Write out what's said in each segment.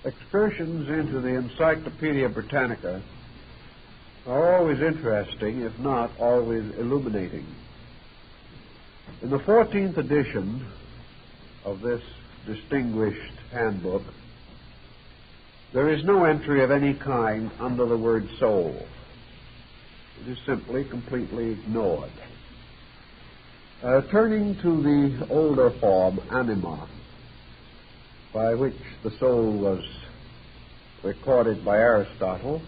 Excursions into the Encyclopedia Britannica are always interesting, if not always illuminating. In the 14th edition of this distinguished handbook, there is no entry of any kind under the word soul. It is simply completely ignored. Turning to the older form, anima, by which the soul was recorded by Aristotle,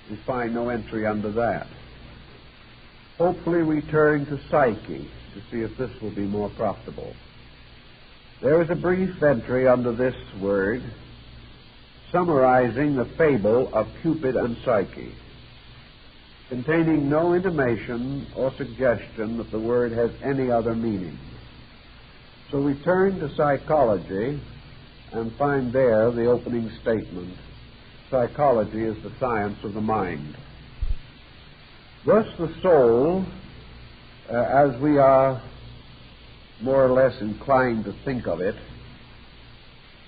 we find no entry under that. Hopefully we turn to psyche to see if this will be more profitable. There is a brief entry under this word summarizing the fable of Cupid and Psyche, containing no intimation or suggestion that the word has any other meaning. So we turn to psychology and find there the opening statement: psychology is the science of the mind. Thus the soul, as we are more or less inclined to think of it,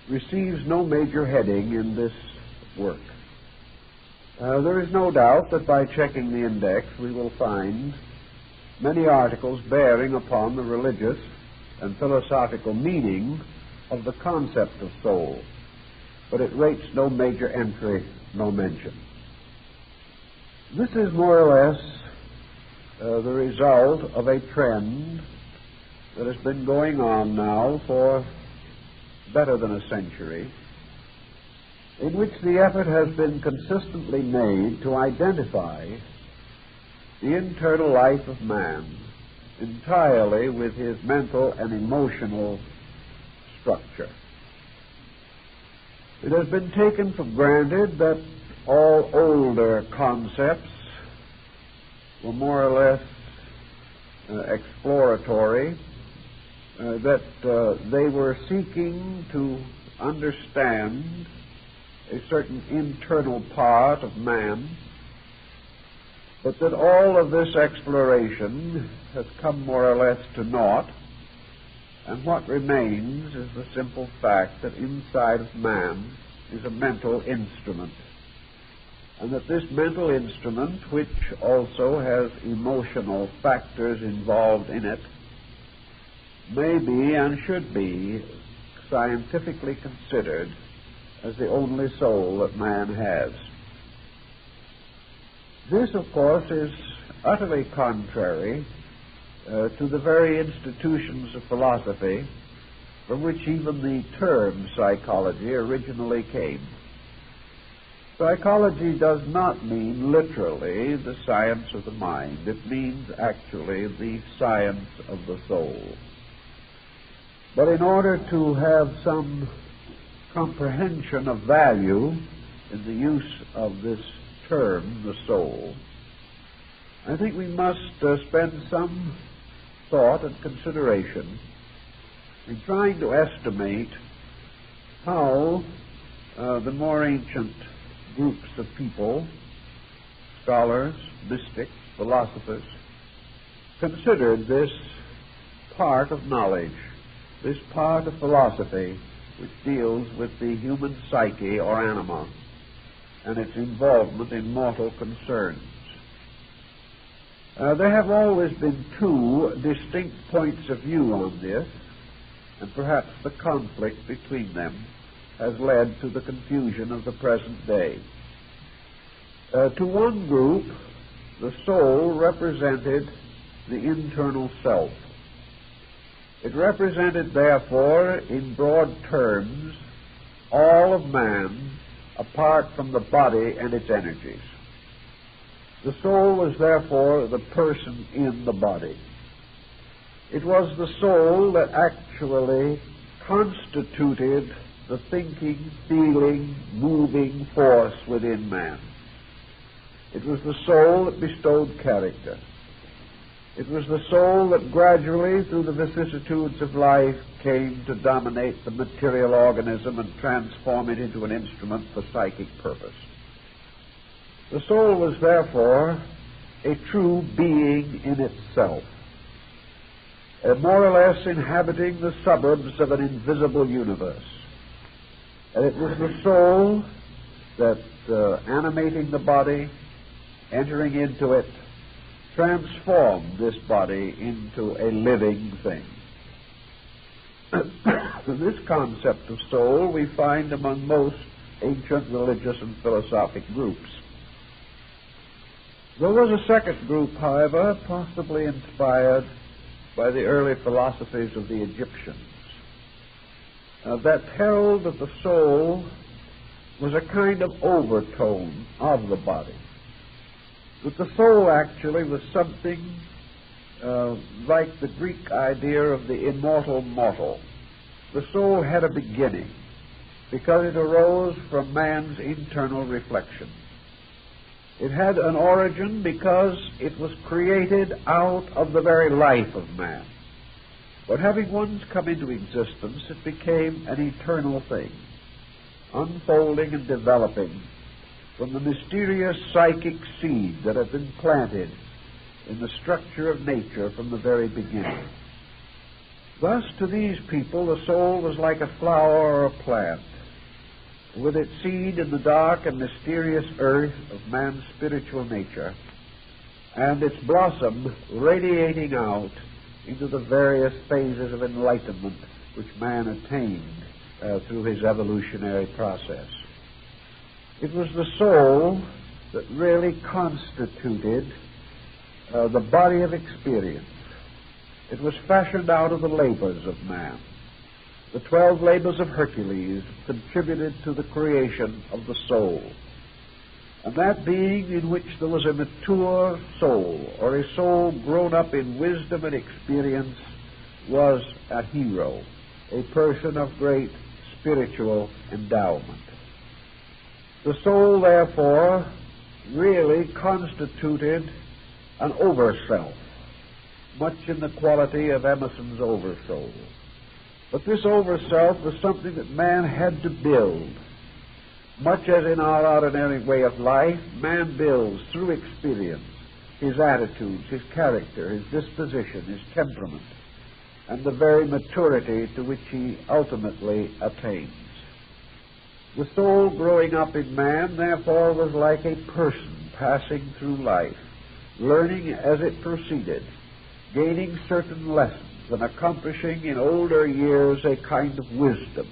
receives no major heading in this work. There is no doubt that by checking the index we will find many articles bearing upon the religious and philosophical meaning of the concept of soul, but it rates no major entry, no mention. This is more or less the result of a trend that has been going on now for better than a century, in which the effort has been consistently made to identify the internal life of man entirely with his mental and emotional structure. It has been taken for granted that all older concepts were more or less exploratory, that they were seeking to understand a certain internal part of man, but that all of this exploration has come more or less to naught, and what remains is the simple fact that inside of man is a mental instrument, and that this mental instrument, which also has emotional factors involved in it, may be and should be scientifically considered as the only soul that man has. This, of course, is utterly contrary to the very institutions of philosophy from which even the term psychology originally came. Psychology does not mean literally the science of the mind. It means actually the science of the soul. But in order to have some comprehension of value in the use of this term, the soul, I think we must spend some thought and consideration in trying to estimate how the more ancient groups of people, scholars, mystics, philosophers, considered this part of knowledge, this part of philosophy which deals with the human psyche or anima and its involvement in mortal concerns. There have always been two distinct points of view on this, and perhaps the conflict between them has led to the confusion of the present day. To one group, the soul represented the internal self. It represented, therefore, in broad terms, all of man apart from the body and its energies. The soul was therefore the person in the body. It was the soul that actually constituted the thinking, feeling, moving force within man. It was the soul that bestowed character. It was the soul that gradually, through the vicissitudes of life, came to dominate the material organism and transform it into an instrument for psychic purpose. The soul was therefore a true being in itself, more or less inhabiting the suburbs of an invisible universe. And it was the soul that, animating the body, entering into it, transformed this body into a living thing. This concept of soul we find among most ancient religious and philosophic groups. There was a second group, however, possibly inspired by the early philosophies of the Egyptians, that held that the soul was a kind of overtone of the body. That the soul actually was something like the Greek idea of the immortal mortal. The soul had a beginning because it arose from man's internal reflection. It had an origin because it was created out of the very life of man. But having once come into existence, it became an eternal thing, unfolding and developing from the mysterious psychic seed that had been planted in the structure of nature from the very beginning. Thus, to these people, the soul was like a flower or a plant, with its seed in the dark and mysterious earth of man's spiritual nature, and its blossom radiating out into the various phases of enlightenment which man attained through his evolutionary process. It was the soul that really constituted the body of experience. It was fashioned out of the labors of man. The 12 labors of Hercules contributed to the creation of the soul. And that being in which there was a mature soul, or a soul grown up in wisdom and experience, was a hero, a person of great spiritual endowment. The soul, therefore, really constituted an overself, much in the quality of Emerson's oversoul. But this overself was something that man had to build. Much as in our ordinary way of life, man builds through experience his attitudes, his character, his disposition, his temperament, and the very maturity to which he ultimately attains. The soul growing up in man, therefore, was like a person passing through life, learning as it proceeded, gaining certain lessons, and accomplishing in older years a kind of wisdom,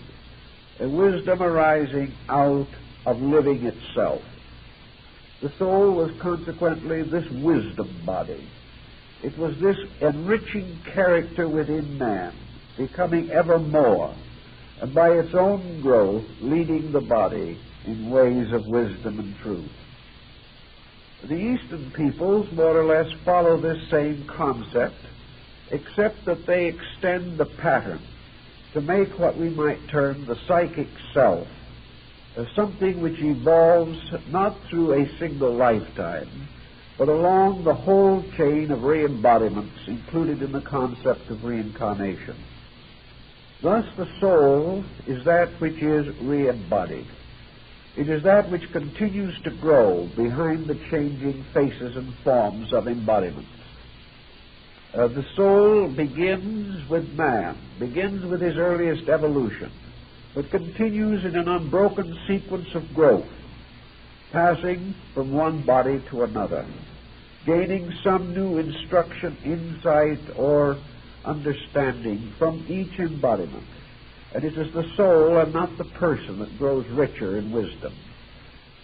a wisdom arising out of living itself. The soul was consequently this wisdom body. It was this enriching character within man, becoming ever more, and by its own growth leading the body in ways of wisdom and truth. The Eastern peoples more or less follow this same concept, except that they extend the pattern to make what we might term the psychic self as something which evolves not through a single lifetime, but along the whole chain of re-embodiments included in the concept of reincarnation. Thus, the soul is that which is re-embodied. It is that which continues to grow behind the changing faces and forms of embodiments. The soul begins with man, begins with his earliest evolution, but continues in an unbroken sequence of growth, passing from one body to another, gaining some new instruction, insight, or understanding from each embodiment. And it is the soul and not the person that grows richer in wisdom.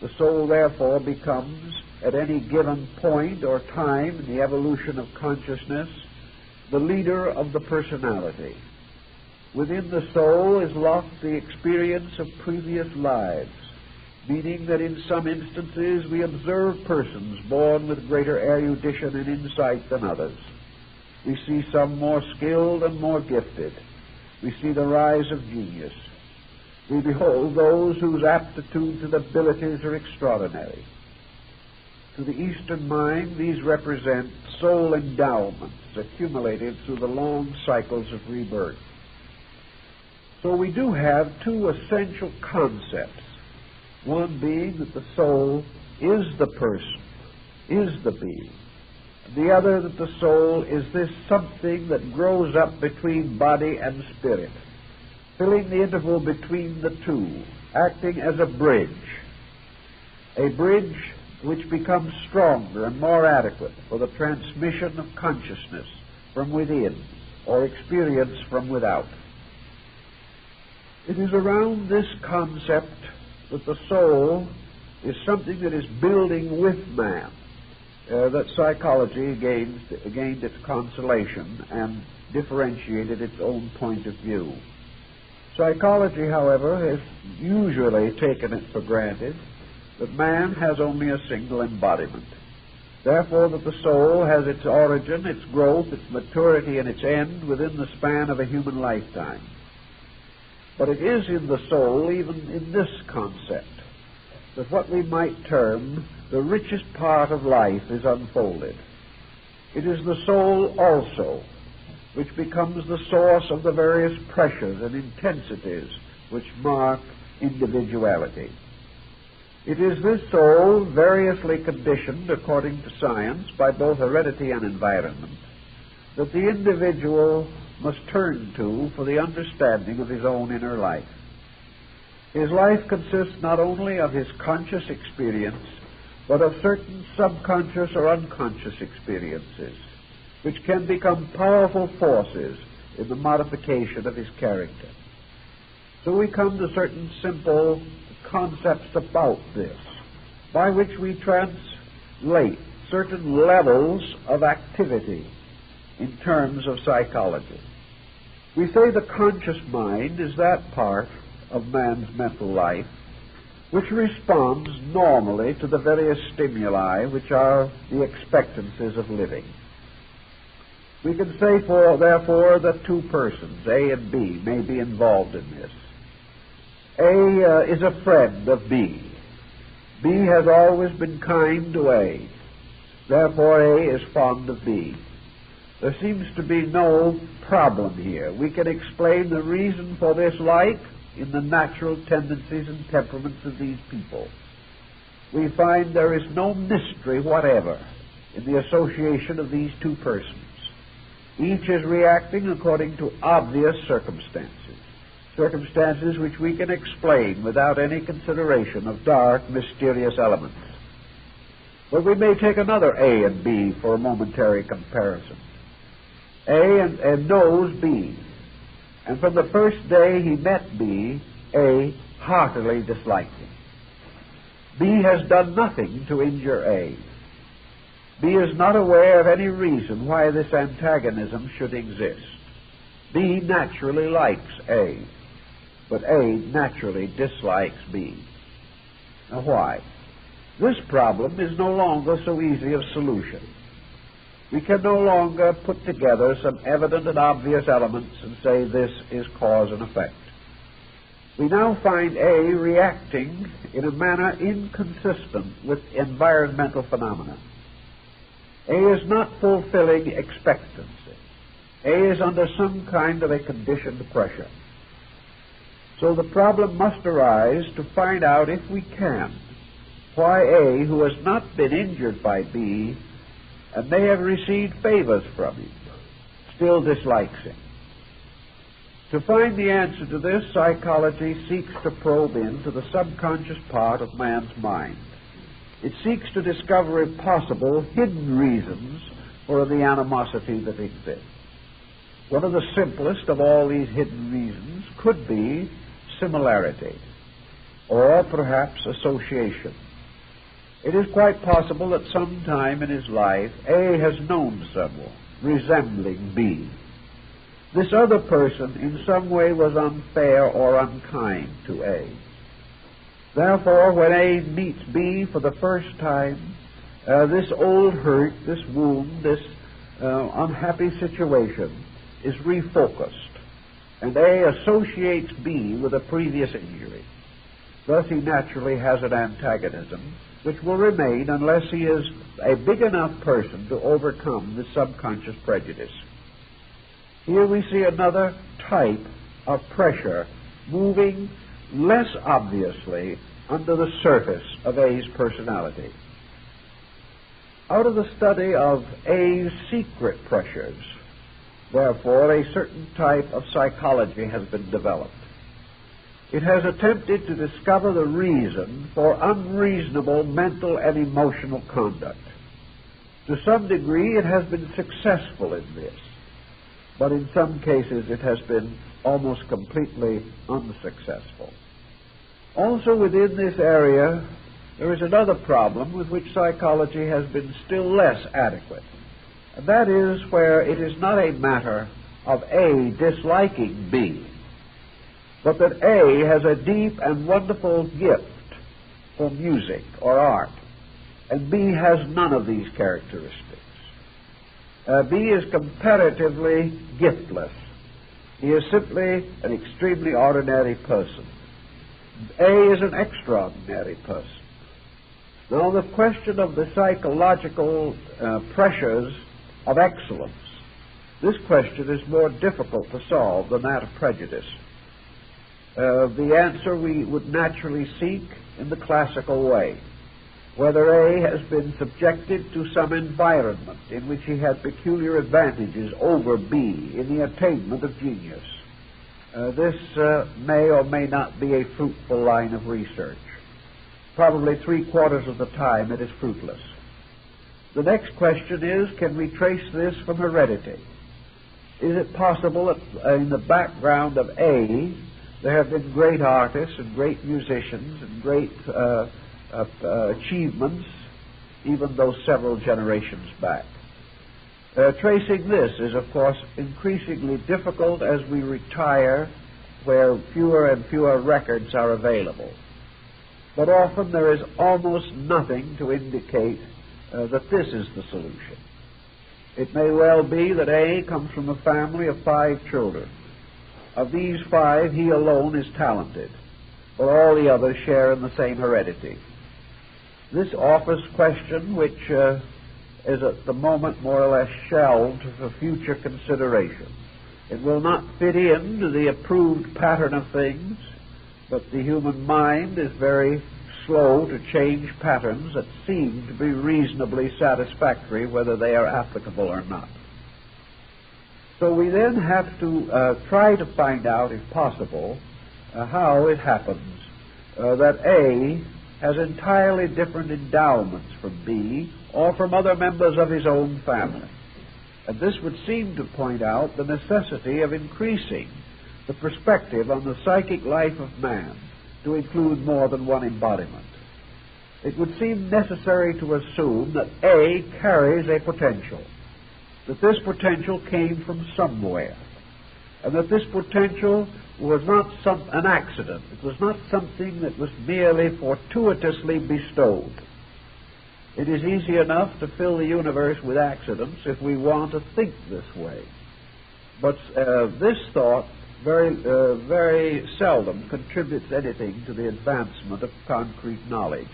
The soul, therefore, becomes, at any given point or time in the evolution of consciousness, the leader of the personality. Within the soul is locked the experience of previous lives, meaning that in some instances we observe persons born with greater erudition and insight than others. We see some more skilled and more gifted. We see the rise of genius. We behold those whose aptitudes and abilities are extraordinary. To the Eastern mind, these represent soul endowments accumulated through the long cycles of rebirth. So we do have two essential concepts, one being that the soul is the person, is the being, the other that the soul is this something that grows up between body and spirit, filling the interval between the two acting as a bridge which becomes stronger and more adequate for the transmission of consciousness from within or experience from without. It is around this concept that the soul is something that is building with man that psychology gained its consolation and differentiated its own point of view. Psychology, however, has usually taken it for granted that man has only a single embodiment. Therefore, that the soul has its origin, its growth, its maturity, and its end within the span of a human lifetime. But it is in the soul, even in this concept, that what we might term the richest part of life is unfolded. It is the soul also which becomes the source of the various pressures and intensities which mark individuality. It is this soul, variously conditioned according to science by both heredity and environment, that the individual must turn to for the understanding of his own inner life. His life consists not only of his conscious experience, but of certain subconscious or unconscious experiences, which can become powerful forces in the modification of his character. So we come to certain simple concepts about this, by which we translate certain levels of activity in terms of psychology. We say the conscious mind is that part of man's mental life which responds normally to the various stimuli which are the expectancies of living. We can say, therefore, that two persons, A and B, may be involved in this. A is a friend of B. B has always been kind to A. Therefore, A is fond of B. There seems to be no problem here. We can explain the reason for this like in the natural tendencies and temperaments of these people. We find there is no mystery whatever in the association of these two persons. Each is reacting according to obvious circumstances which we can explain without any consideration of dark, mysterious elements. But we may take another A and B for a momentary comparison. A knows B, and from the first day he met B, A heartily disliked him. B has done nothing to injure A. B is not aware of any reason why this antagonism should exist. B naturally likes A, but A naturally dislikes B. Now why? This problem is no longer so easy of solution. We can no longer put together some evident and obvious elements and say this is cause and effect. We now find A reacting in a manner inconsistent with environmental phenomena. A is not fulfilling expectancy. A is under some kind of a conditioned pressure. So the problem must arise to find out, if we can, why A, who has not been injured by B and may have received favors from him, still dislikes him. To find the answer to this, psychology seeks to probe into the subconscious part of man's mind. It seeks to discover, if possible, hidden reasons for the animosity that exists. One of the simplest of all these hidden reasons could be similarity, or perhaps association. It is quite possible that sometime in his life A has known someone resembling B. This other person in some way was unfair or unkind to A. Therefore, when A meets B for the first time, this old hurt, this wound, this unhappy situation is refocused, and A associates B with a previous injury. Thus, he naturally has an antagonism which will remain unless he is a big enough person to overcome the subconscious prejudice. Here we see another type of pressure moving less obviously under the surface of A's personality. Out of the study of A's secret pressures, therefore, a certain type of psychology has been developed. It has attempted to discover the reason for unreasonable mental and emotional conduct. To some degree, it has been successful in this, but in some cases it has been almost completely unsuccessful. Also within this area, there is another problem with which psychology has been still less adequate, and that is where it is not a matter of A disliking B, but that A has a deep and wonderful gift for music or art, and B has none of these characteristics. B is comparatively giftless. He is simply an extremely ordinary person. A is an extraordinary person. Now, the question of the psychological pressures of excellence, this question is more difficult to solve than that of prejudice. The answer we would naturally seek in the classical way, whether A has been subjected to some environment in which he had peculiar advantages over B in the attainment of genius. This may or may not be a fruitful line of research. Probably 3/4 of the time it is fruitless. The next question is, can we trace this from heredity? Is it possible that in the background of A there have been great artists and great musicians and great achievements, even though several generations back? Tracing this is, of course, increasingly difficult as we retire where fewer and fewer records are available. But often there is almost nothing to indicate that this is the solution. It may well be that A comes from a family of 5 children. Of these 5, he alone is talented, but all the others share in the same heredity. This offers question which is at the moment more or less shelved for future consideration. It will not fit into the approved pattern of things, but the human mind is very slow to change patterns that seem to be reasonably satisfactory, whether they are applicable or not. So we then have to try to find out, if possible, how it happens that A has entirely different endowments from B or from other members of his own family. And this would seem to point out the necessity of increasing the perspective on the psychic life of man to include more than one embodiment. It would seem necessary to assume that A carries a potential, that this potential came from somewhere, and that this potential was not an accident. It was not something that was merely fortuitously bestowed. It is easy enough to fill the universe with accidents if we want to think this way. But this thought very seldom contributes anything to the advancement of concrete knowledge.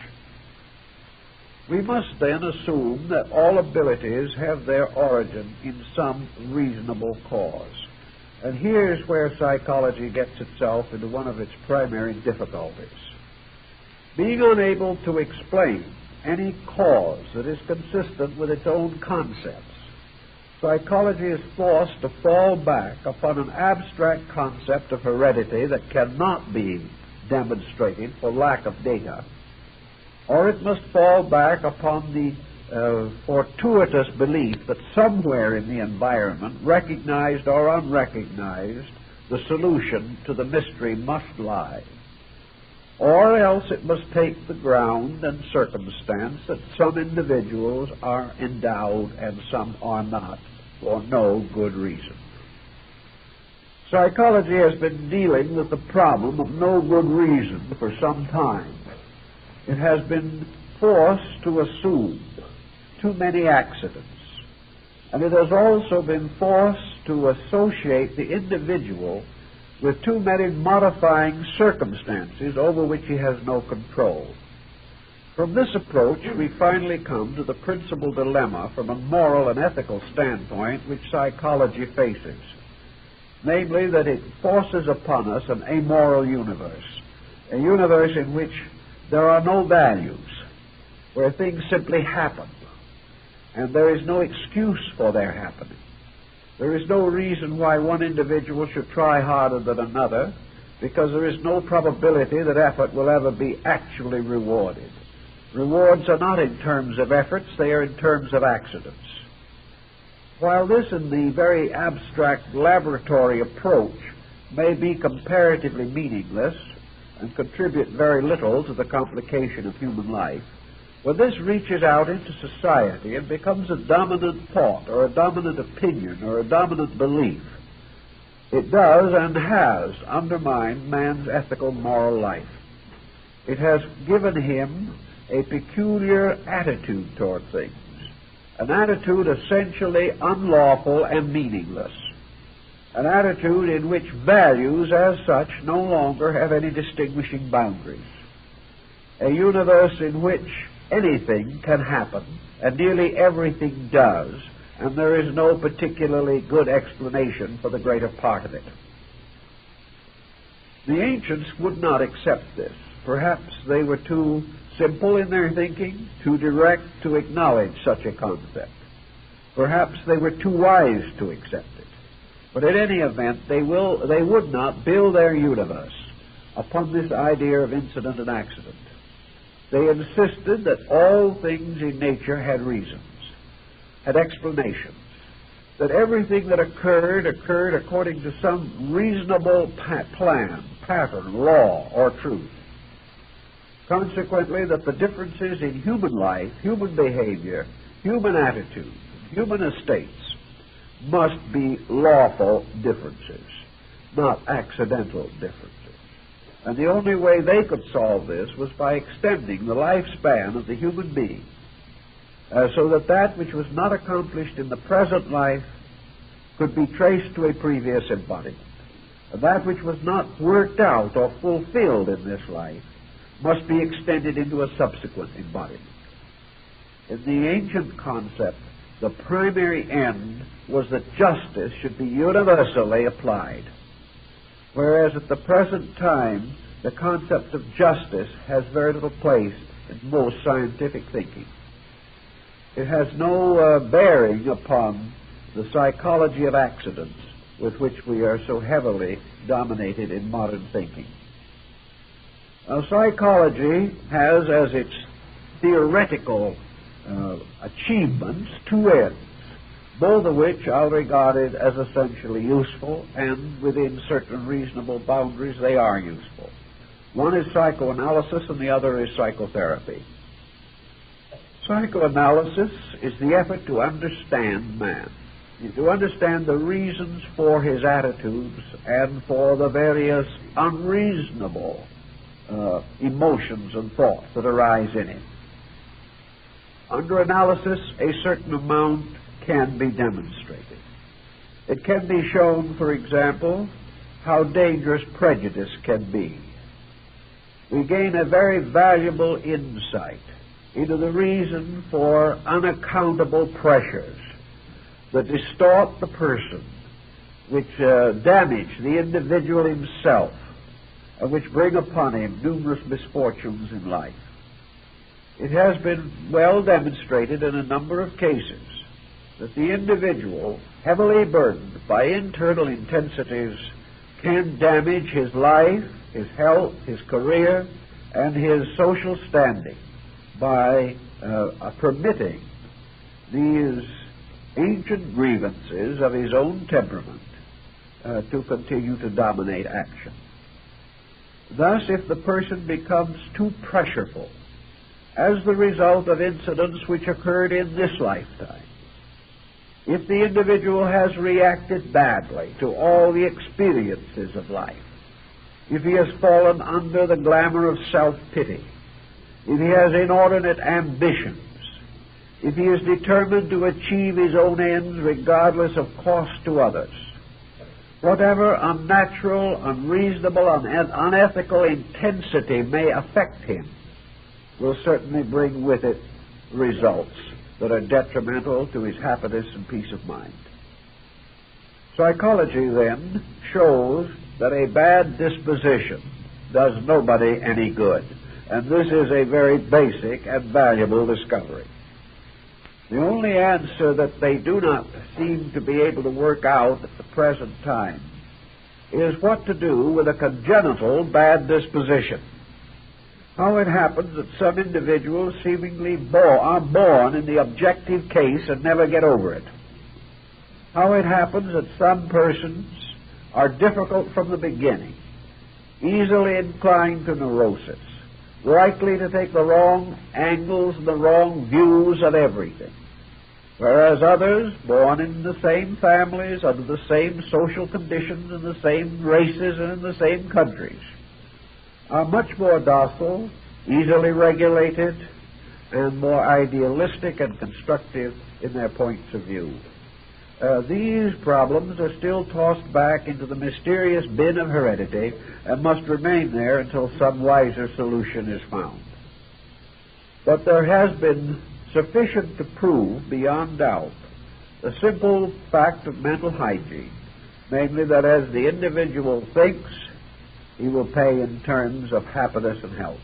We must then assume that all abilities have their origin in some reasonable cause. And here's where psychology gets itself into one of its primary difficulties. Being unable to explain any cause that is consistent with its own concepts, psychology is forced to fall back upon an abstract concept of heredity that cannot be demonstrated for lack of data, or it must fall back upon the fortuitous belief that somewhere in the environment, recognized or unrecognized, the solution to the mystery must lie. Or else it must take the ground and circumstance that some individuals are endowed and some are not, for no good reason. Psychology has been dealing with the problem of no good reason for some time. It has been forced to assume too many accidents, and it has also been forced to associate the individual with too many modifying circumstances over which he has no control. From this approach, we finally come to the principal dilemma from a moral and ethical standpoint which psychology faces, namely that it forces upon us an amoral universe, a universe in which there are no values, where things simply happen, and there is no excuse for their happening. There is no reason why one individual should try harder than another, because there is no probability that effort will ever be actually rewarded. Rewards are not in terms of efforts, they are in terms of accidents. While this in the very abstract laboratory approach may be comparatively meaningless and contribute very little to the complication of human life, when this reaches out into society and becomes a dominant thought or a dominant opinion or a dominant belief, it does and has undermined man's ethical moral life. It has given him a peculiar attitude toward things, an attitude essentially unlawful and meaningless, an attitude in which values as such no longer have any distinguishing boundaries, a universe in which anything can happen and nearly everything does, and there is no particularly good explanation for the greater part of it. The ancients would not accept this. Perhaps they were too simple in their thinking, too direct to acknowledge such a concept. Perhaps they were too wise to accept it. But in any event, they would not build their universe upon this idea of incident and accident. They insisted that all things in nature had reasons, had explanations, that everything that occurred according to some reasonable plan, pattern, law, or truth. Consequently, that the differences in human life, human behavior, human attitudes, human estates must be lawful differences, not accidental differences. And the only way they could solve this was by extending the lifespan of the human being, so that that which was not accomplished in the present life could be traced to a previous embodiment. And that which was not worked out or fulfilled in this life must be extended into a subsequent embodiment. In the ancient concept, the primary end was that justice should be universally applied, whereas at the present time, the concept of justice has very little place in most scientific thinking. It has no bearing upon the psychology of accidents with which we are so heavily dominated in modern thinking. Now, psychology has as its theoretical achievements two ends, both of which are regarded as essentially useful, and within certain reasonable boundaries they are useful. One is psychoanalysis and the other is psychotherapy. Psychoanalysis is the effort to understand man, to understand the reasons for his attitudes and for the various unreasonable emotions and thoughts that arise in him. Under analysis, a certain amount can be demonstrated. It can be shown, for example, how dangerous prejudice can be. We gain a very valuable insight into the reason for unaccountable pressures that distort the person, which damage the individual himself, and which bring upon him numerous misfortunes in life. It has been well demonstrated in a number of cases that the individual, heavily burdened by internal intensities, can damage his life, his health, his career, and his social standing by permitting these ancient grievances of his own temperament to continue to dominate action. Thus, if the person becomes too pressureful as the result of incidents which occurred in this lifetime, if the individual has reacted badly to all the experiences of life, if he has fallen under the glamour of self-pity, if he has inordinate ambitions, if he is determined to achieve his own ends regardless of cost to others, whatever unnatural, unreasonable, unethical intensity may affect him will certainly bring with it results that are detrimental to his happiness and peace of mind. Psychology, then, shows that a bad disposition does nobody any good, and this is a very basic and valuable discovery. The only answer that they do not seem to be able to work out at the present time is what to do with a congenital bad disposition. How it happens that some individuals seemingly are born in the objective case and never get over it. How it happens that some persons are difficult from the beginning, easily inclined to neurosis, likely to take the wrong angles and the wrong views of everything, whereas others, born in the same families, under the same social conditions, in the same races, and in the same countries, are much more docile, easily regulated, and more idealistic and constructive in their points of view. These problems are still tossed back into the mysterious bin of heredity and must remain there until some wiser solution is found. But there has been sufficient to prove beyond doubt the simple fact of mental hygiene, namely that as the individual thinks, he will pay in terms of happiness and health.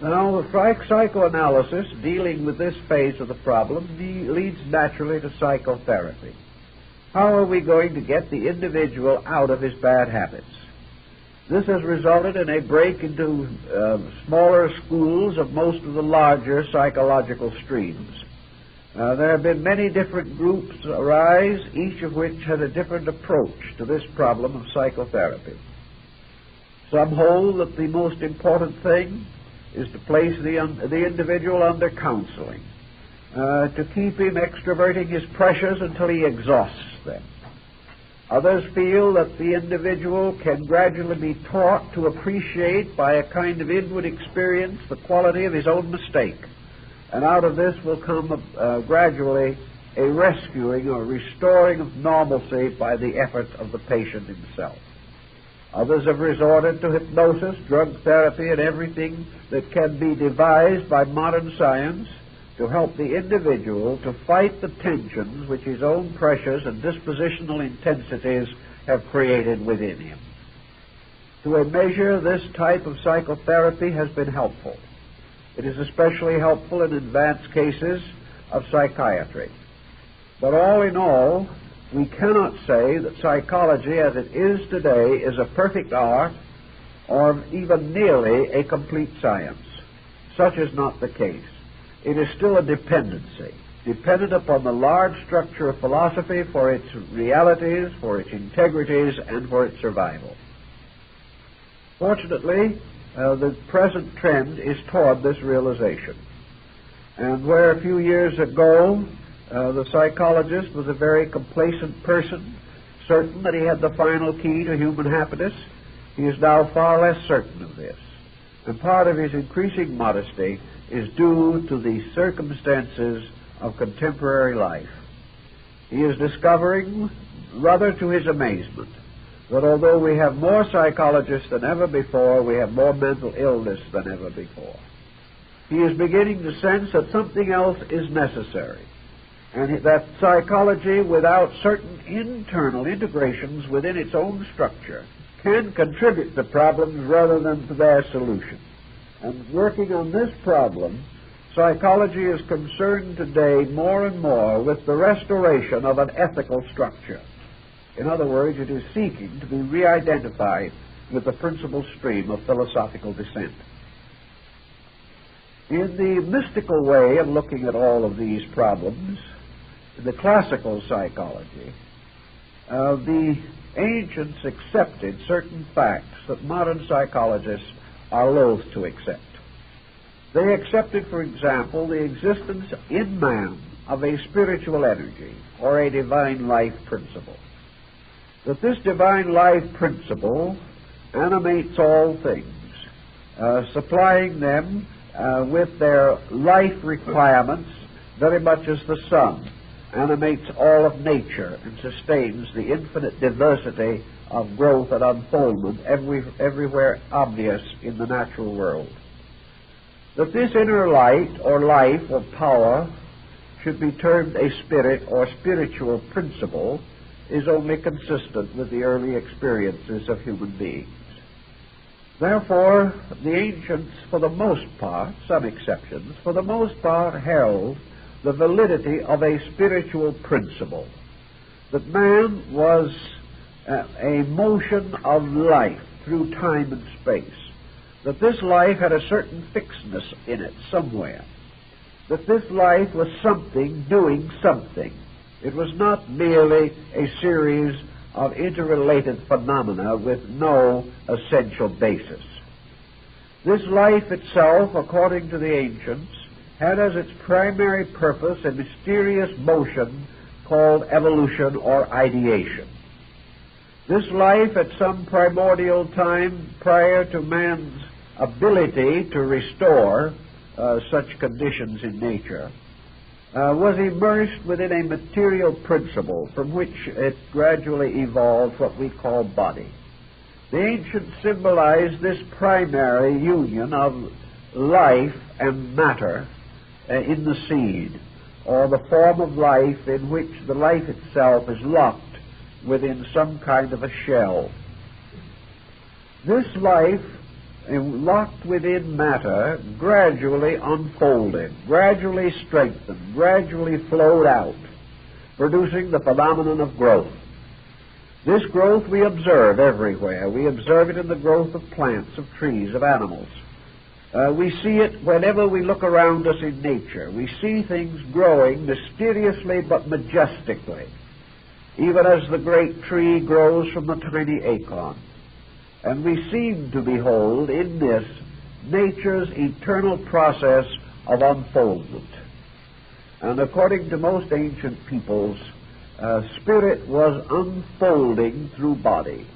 Now, the psychoanalysis dealing with this phase of the problem leads naturally to psychotherapy. How are we going to get the individual out of his bad habits? This has resulted in a break into smaller schools of most of the larger psychological streams. There have been many different groups arise, each of which has a different approach to this problem of psychotherapy. Some hold that the most important thing is to place the individual under counseling, to keep him extroverting his pressures until he exhausts them. Others feel that the individual can gradually be taught to appreciate by a kind of inward experience the quality of his own mistake, and out of this will come gradually a rescuing or restoring of normalcy by the effort of the patient himself. Others have resorted to hypnosis, drug therapy, and everything that can be devised by modern science to help the individual to fight the tensions which his own pressures and dispositional intensities have created within him. To a measure, this type of psychotherapy has been helpful. It is especially helpful in advanced cases of psychiatry. But all in all, we cannot say that psychology as it is today is a perfect art or even nearly a complete science. Such is not the case. It is still a dependency, dependent upon the large structure of philosophy for its realities, for its integrities, and for its survival. Fortunately, the present trend is toward this realization. And where a few years ago the psychologist was a very complacent person, certain that he had the final key to human happiness, he is now far less certain of this. And part of his increasing modesty is due to the circumstances of contemporary life. He is discovering, rather to his amazement, that although we have more psychologists than ever before, we have more mental illness than ever before. He is beginning to sense that something else is necessary, and that psychology, without certain internal integrations within its own structure, can contribute to problems rather than to their solution. And working on this problem, psychology is concerned today more and more with the restoration of an ethical structure. In other words, it is seeking to be re-identified with the principal stream of philosophical descent. In the mystical way of looking at all of these problems, in the classical psychology, the ancients accepted certain facts that modern psychologists are loath to accept. They accepted, for example, the existence in man of a spiritual energy or a divine life principle. That this divine life principle animates all things, supplying them with their life requirements very much as the sun animates all of nature and sustains the infinite diversity of growth and unfoldment everywhere obvious in the natural world. That this inner light or life or power should be termed a spirit or spiritual principle is only consistent with the early experiences of human beings. Therefore, the ancients, for the most part, some exceptions, for the most part held the validity of a spiritual principle, that man was a motion of life through time and space, that this life had a certain fixedness in it somewhere, that this life was something doing something. It was not merely a series of interrelated phenomena with no essential basis. This life itself, according to the ancients, had as its primary purpose a mysterious motion called evolution or ideation. This life, at some primordial time prior to man's ability to restore such conditions in nature, was immersed within a material principle from which it gradually evolved what we call body. The ancients symbolized this primary union of life and matter in the seed, or the form of life in which the life itself is locked within some kind of a shell. This life, locked within matter, gradually unfolded, gradually strengthened, gradually flowed out, producing the phenomenon of growth. This growth we observe everywhere. We observe it in the growth of plants, of trees, of animals. We see it whenever we look around us in nature. We see things growing mysteriously but majestically, even as the great tree grows from the tiny acorn. And we seem to behold in this nature's eternal process of unfoldment. And according to most ancient peoples, spirit was unfolding through body.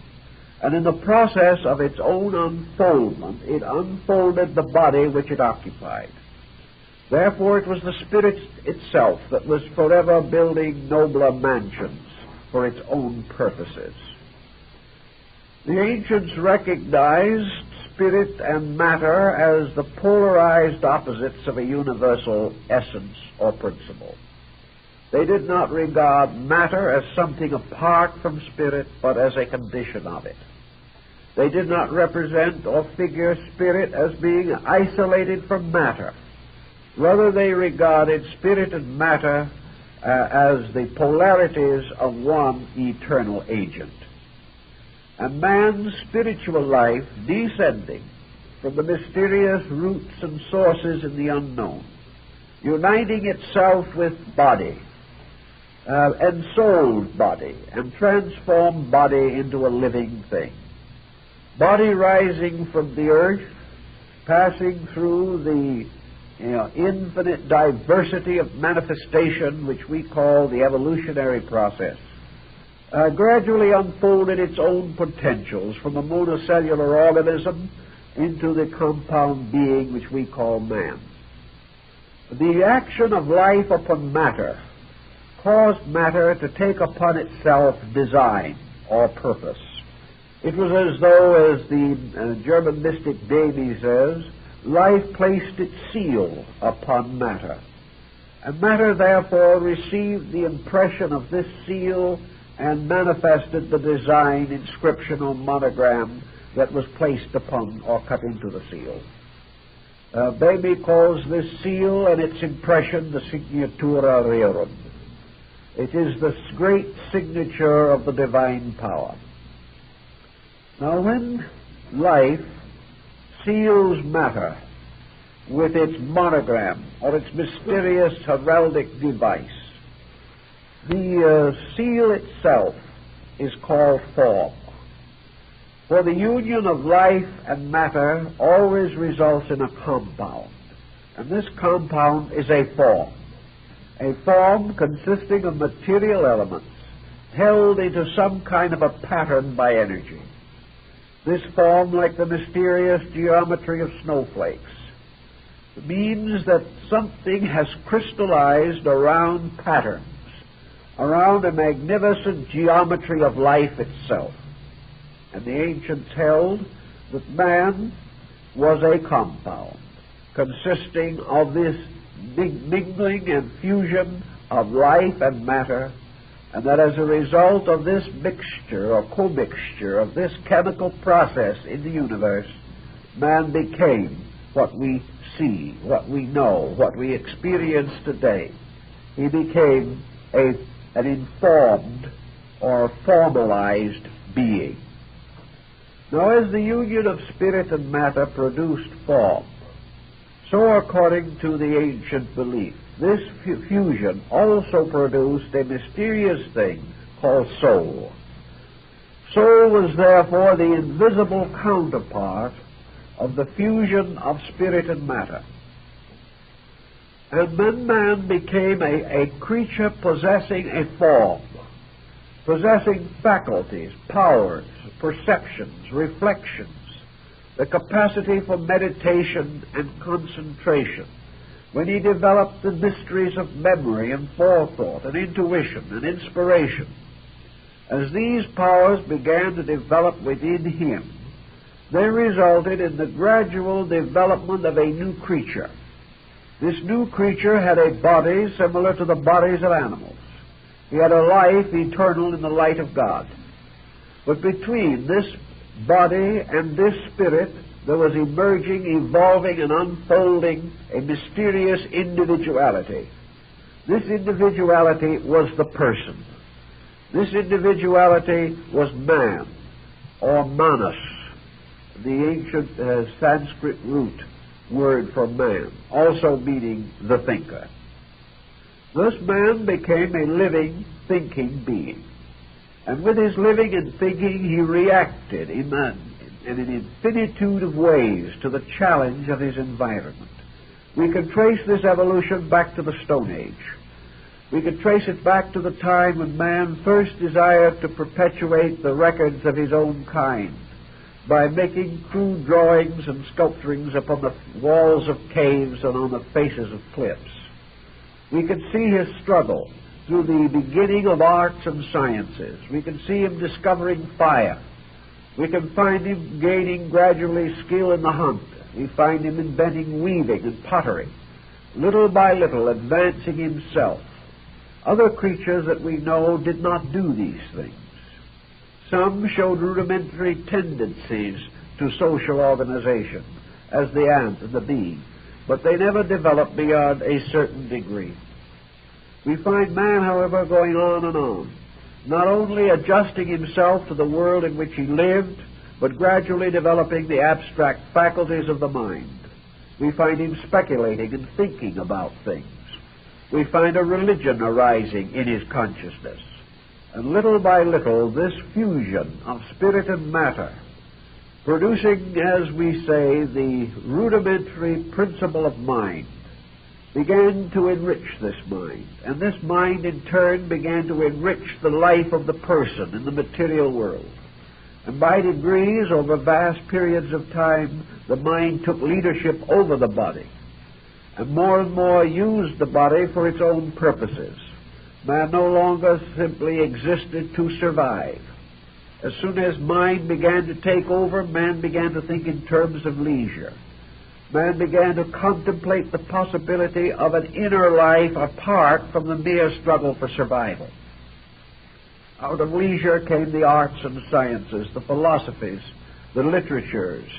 And in the process of its own unfoldment, it unfolded the body which it occupied. Therefore, it was the spirit itself that was forever building nobler mansions for its own purposes. The ancients recognized spirit and matter as the polarized opposites of a universal essence or principle. They did not regard matter as something apart from spirit, but as a condition of it. They did not represent or figure spirit as being isolated from matter. Rather, they regarded spirit and matter as the polarities of one eternal agent. And man's spiritual life, descending from the mysterious roots and sources in the unknown, uniting itself with body, ensouled body, and transformed body into a living thing. Body rising from the earth, passing through the infinite diversity of manifestation which we call the evolutionary process, gradually unfolded its own potentials from a monocellular organism into the compound being which we call man. The action of life upon matter caused matter to take upon itself design or purpose. It was as though, as the German mystic Davy says, life placed its seal upon matter. And matter therefore received the impression of this seal and manifested the design, inscription, or monogram that was placed upon or cut into the seal. Davy calls this seal and its impression the signatura rerum. It is the great signature of the divine power. Now, when life seals matter with its monogram or its mysterious heraldic device, the seal itself is called form. For the union of life and matter always results in a compound, and this compound is a form consisting of material elements held into some kind of a pattern by energy. This form, like the mysterious geometry of snowflakes, means that something has crystallized around patterns, around a magnificent geometry of life itself. And the ancients held that man was a compound consisting of this mingling and fusion of life and matter, and that as a result of this mixture or commixture of this chemical process in the universe, man became what we see, what we know, what we experience today. He became an informed or formalized being. Now, as the union of spirit and matter produced form, so according to the ancient belief, this fusion also produced a mysterious thing called soul. Soul was therefore the invisible counterpart of the fusion of spirit and matter. And then man became a creature possessing a form, possessing faculties, powers, perceptions, reflections, the capacity for meditation and concentration. When he developed the mysteries of memory and forethought and intuition and inspiration, as these powers began to develop within him, they resulted in the gradual development of a new creature. This new creature had a body similar to the bodies of animals. He had a life eternal in the light of God. But between this body and this spirit, there was emerging, evolving, and unfolding a mysterious individuality. This individuality was the person. This individuality was man, or manas, the ancient Sanskrit root word for man, also meaning the thinker. Thus man became a living, thinking being. And with his living and thinking, he reacted in an infinitude of ways to the challenge of his environment. We can trace this evolution back to the Stone Age. We can trace it back to the time when man first desired to perpetuate the records of his own kind by making crude drawings and sculpturings upon the walls of caves and on the faces of cliffs. We can see his struggle through the beginning of arts and sciences. We can see him discovering fire. We can find him gaining gradually skill in the hunt. We find him inventing weaving and pottery, little by little advancing himself. Other creatures that we know did not do these things. Some showed rudimentary tendencies to social organization, as the ant and the bee, but they never developed beyond a certain degree. We find man, however, going on and on, not only adjusting himself to the world in which he lived, but gradually developing the abstract faculties of the mind. We find him speculating and thinking about things. We find a religion arising in his consciousness. And little by little, this fusion of spirit and matter, producing, as we say, the rudimentary principle of mind, began to enrich this mind. And this mind, in turn, began to enrich the life of the person in the material world. And by degrees, over vast periods of time, the mind took leadership over the body, and more used the body for its own purposes. Man no longer simply existed to survive. As soon as mind began to take over, man began to think in terms of leisure. Man began to contemplate the possibility of an inner life apart from the mere struggle for survival. Out of leisure came the arts and sciences, the philosophies, the literatures,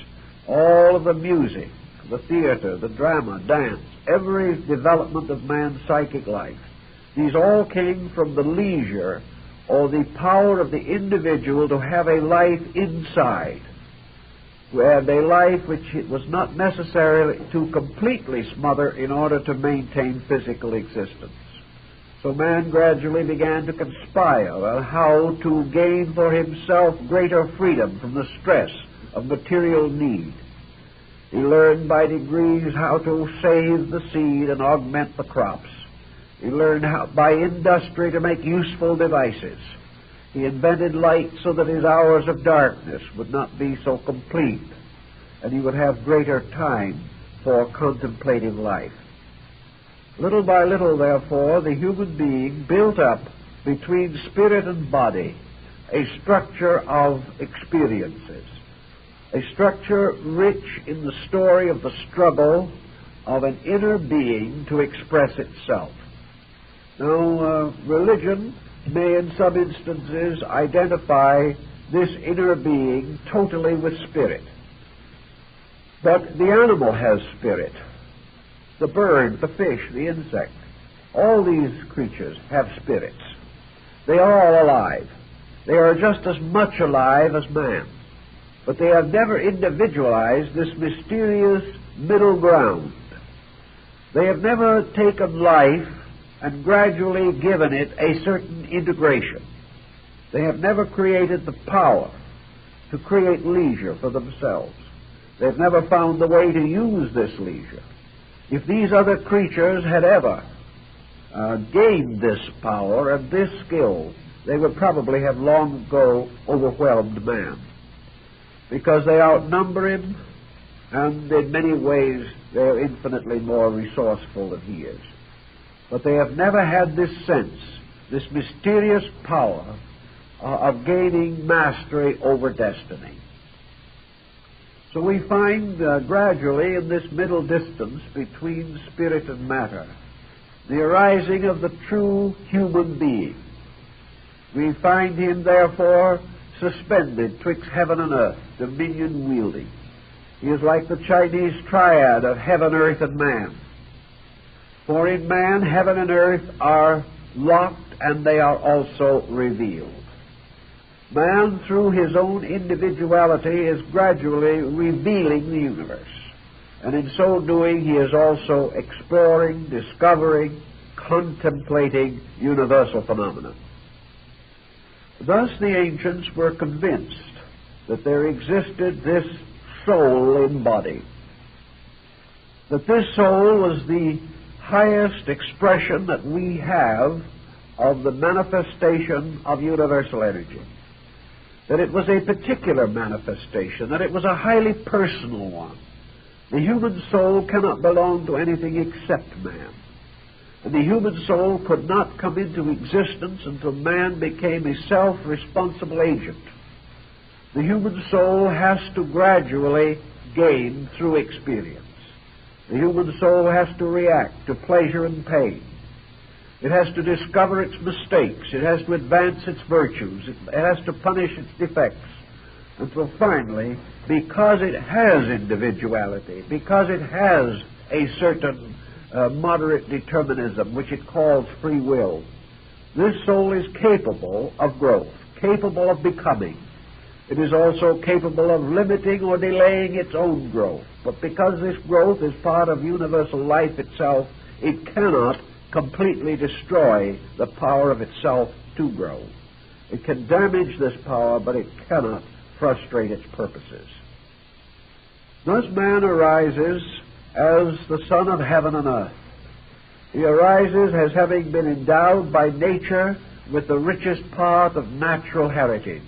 all of the music, the theater, the drama, dance, every development of man's psychic life. These all came from the leisure or the power of the individual to have a life inside, and a life which it was not necessary to completely smother in order to maintain physical existence. So man gradually began to conspire on how to gain for himself greater freedom from the stress of material need. He learned by degrees how to save the seed and augment the crops. He learned how, by industry, to make useful devices. He invented light so that his hours of darkness would not be so complete, and he would have greater time for contemplative life. Little by little, therefore, the human being built up between spirit and body a structure of experiences, a structure rich in the story of the struggle of an inner being to express itself. Now, religion may in some instances identify this inner being totally with spirit. But the animal has spirit. The bird, the fish, the insect, all these creatures have spirits. They are all alive. They are just as much alive as man. But they have never individualized this mysterious middle ground. They have never taken life and gradually given it a certain integration. They have never created the power to create leisure for themselves. They've never found the way to use this leisure. If these other creatures had ever gained this power and this skill, they would probably have long ago overwhelmed man, because they outnumber him, and in many ways they are infinitely more resourceful than he is. But they have never had this sense, this mysterious power of gaining mastery over destiny. So we find gradually in this middle distance between spirit and matter the arising of the true human being. We find him therefore suspended twixt heaven and earth, dominion wielding. He is like the Chinese triad of heaven, earth, and man. For in man, heaven and earth are locked, and they are also revealed. Man, through his own individuality, is gradually revealing the universe. And in so doing, he is also exploring, discovering, contemplating universal phenomena. Thus the ancients were convinced that there existed this soul in body, that this soul was the highest expression that we have of the manifestation of universal energy, that it was a particular manifestation, that it was a highly personal one. The human soul cannot belong to anything except man. And the human soul could not come into existence until man became a self-responsible agent. The human soul has to gradually gain through experience. The human soul has to react to pleasure and pain. It has to discover its mistakes. It has to advance its virtues. It has to punish its defects. Until finally, because it has individuality, because it has a certain moderate determinism, which it calls free will, this soul is capable of growth, capable of becoming. It is also capable of limiting or delaying its own growth. But because this growth is part of universal life itself, it cannot completely destroy the power of itself to grow. It can damage this power, but it cannot frustrate its purposes. Thus man arises as the Son of heaven and earth. He arises as having been endowed by nature with the richest part of natural heritage,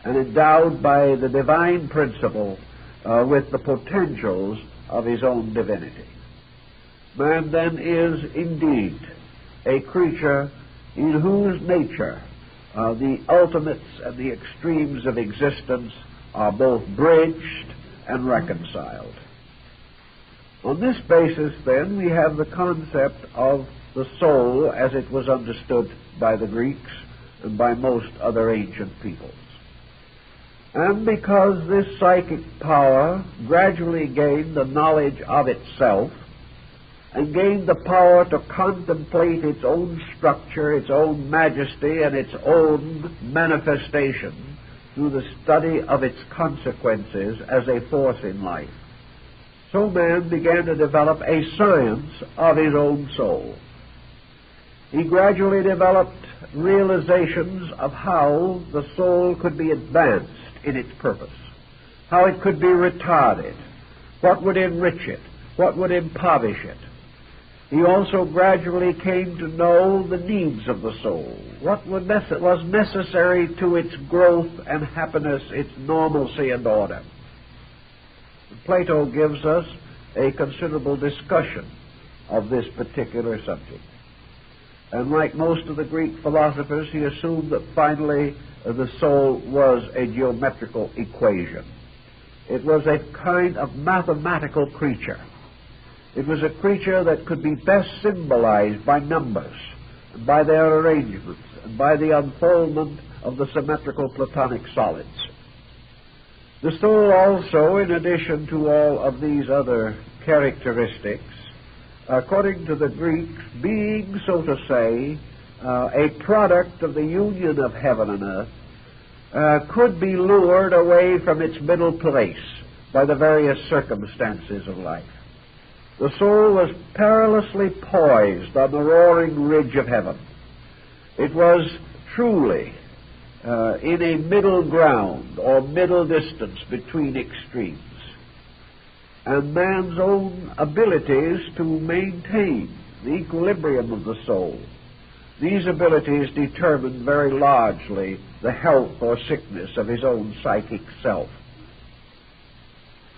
and endowed by the divine principle with the potentials of his own divinity. Man then is indeed a creature in whose nature the ultimates and the extremes of existence are both bridged and reconciled. On this basis, then, we have the concept of the soul as it was understood by the Greeks and by most other ancient peoples. And because this psychic power gradually gained the knowledge of itself and gained the power to contemplate its own structure, its own majesty, and its own manifestation through the study of its consequences as a force in life, so man began to develop a science of his own soul. He gradually developed realizations of how the soul could be advanced in its purpose, how it could be retarded, what would enrich it, what would impoverish it. He also gradually came to know the needs of the soul, what was necessary to its growth and happiness, its normalcy and order. Plato gives us a considerable discussion of this particular subject. And like most of the Greek philosophers, he assumed that finally the soul was a geometrical equation. It was a kind of mathematical creature. It was a creature that could be best symbolized by numbers, and by their arrangements, and by the unfoldment of the symmetrical Platonic solids. The soul also, in addition to all of these other characteristics, according to the Greeks, being, so to say, a product of the union of heaven and earth, could be lured away from its middle place by the various circumstances of life. The soul was perilously poised on the roaring ridge of heaven. It was truly in a middle ground or middle distance between extremes. And man's own abilities to maintain the equilibrium of the soul, these abilities determine very largely the health or sickness of his own psychic self.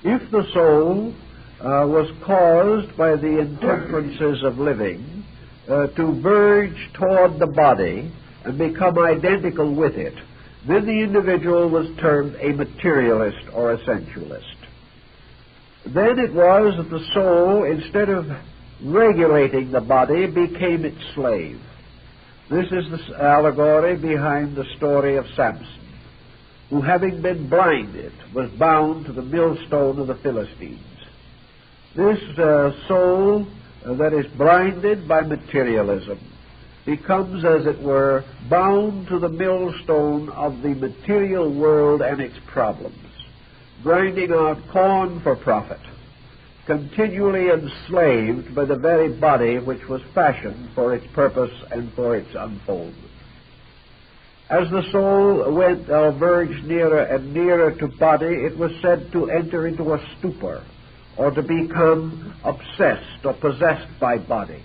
If the soul was caused by the intemperances of living to verge toward the body and become identical with it, then the individual was termed a materialist or a sensualist. Then it was that the soul, instead of regulating the body, became its slave. This is the allegory behind the story of Samson, who, having been blinded, was bound to the millstone of the Philistines. This soul that is blinded by materialism becomes, as it were, bound to the millstone of the material world and its problems, grinding out corn for profit, continually enslaved by the very body which was fashioned for its purpose and for its unfoldment. As the soul went or verged nearer and nearer to body, it was said to enter into a stupor, or to become obsessed or possessed by body.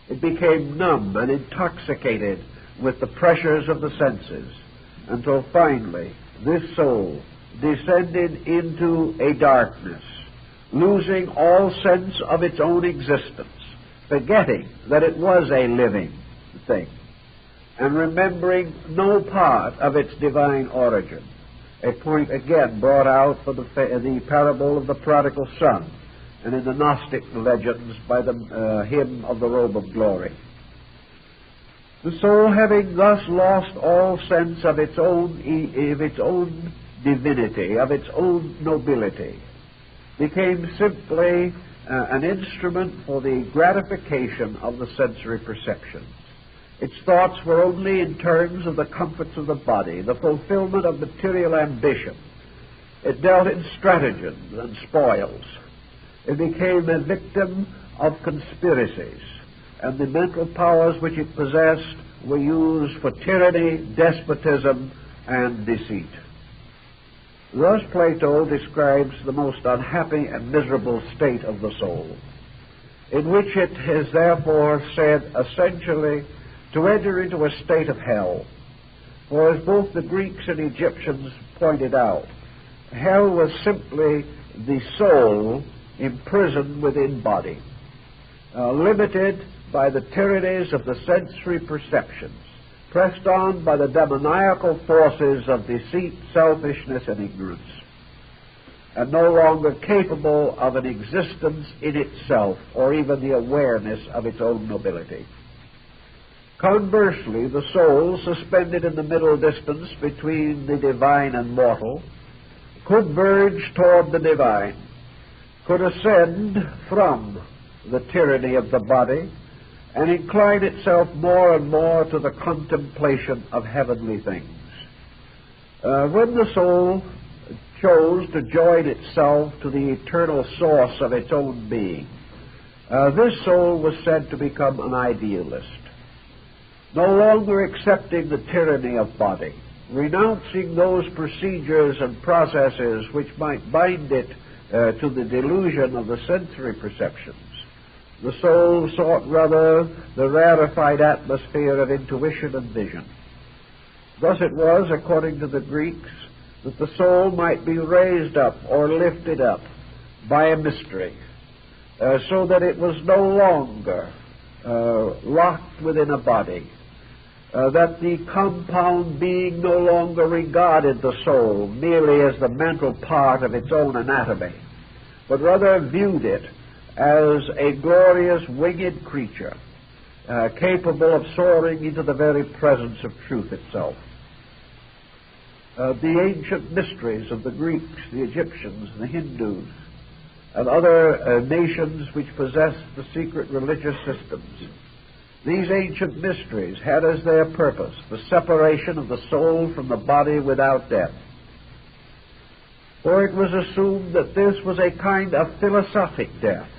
It became numb and intoxicated with the pressures of the senses, until finally this soul descended into a darkness, losing all sense of its own existence, forgetting that it was a living thing, and remembering no part of its divine origin, a point again brought out for the parable of the prodigal son, and in the Gnostic legends by the hymn of the robe of glory. The soul, having thus lost all sense of its own divinity, of its own nobility, became simply an instrument for the gratification of the sensory perceptions. Its thoughts were only in terms of the comforts of the body, the fulfillment of material ambition. It dealt in stratagems and spoils. It became a victim of conspiracies, and the mental powers which it possessed were used for tyranny, despotism, and deceit. Thus Plato describes the most unhappy and miserable state of the soul, in which it is therefore said essentially to enter into a state of hell. For as both the Greeks and Egyptians pointed out, hell was simply the soul imprisoned within body, limited by the tyrannies of the sensory perceptions, pressed on by the demoniacal forces of deceit, selfishness, and ignorance, and no longer capable of an existence in itself or even the awareness of its own nobility. Conversely, the soul, suspended in the middle distance between the divine and mortal, could verge toward the divine, could ascend from the tyranny of the body, and incline itself more and more to the contemplation of heavenly things. When the soul chose to join itself to the eternal source of its own being, this soul was said to become an idealist, no longer accepting the tyranny of body, renouncing those procedures and processes which might bind it to the delusion of the sensory perceptions. The soul sought rather the rarefied atmosphere of intuition and vision. Thus it was, according to the Greeks, that the soul might be raised up or lifted up by a mystery, so that it was no longer locked within a body, that the compound being no longer regarded the soul merely as the mental part of its own anatomy, but rather viewed it as a glorious winged creature, capable of soaring into the very presence of truth itself. The ancient mysteries of the Greeks, the Egyptians, the Hindus, and other nations which possessed the secret religious systems These ancient mysteries had as their purpose the separation of the soul from the body without death. For it was assumed that this was a kind of philosophic death,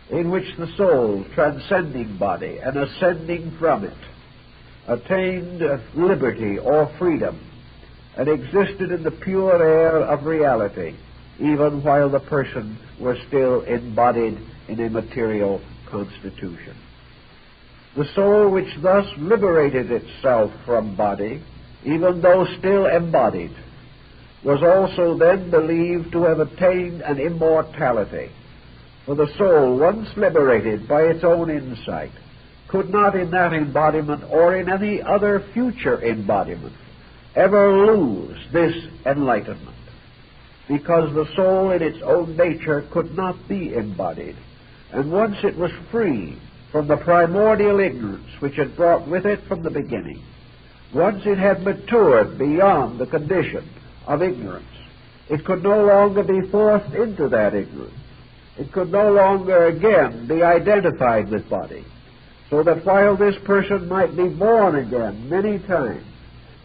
in which the soul, transcending body and ascending from it, attained liberty or freedom and existed in the pure air of reality, even while the person was still embodied in a material constitution. The soul which thus liberated itself from body, even though still embodied, was also then believed to have attained an immortality. For the soul, once liberated by its own insight, could not in that embodiment or in any other future embodiment ever lose this enlightenment, because the soul in its own nature could not be embodied, and once it was free from the primordial ignorance which had brought with it from the beginning, once it had matured beyond the condition of ignorance, it could no longer be forced into that ignorance. It could no longer again be identified with body, so that while this person might be born again many times,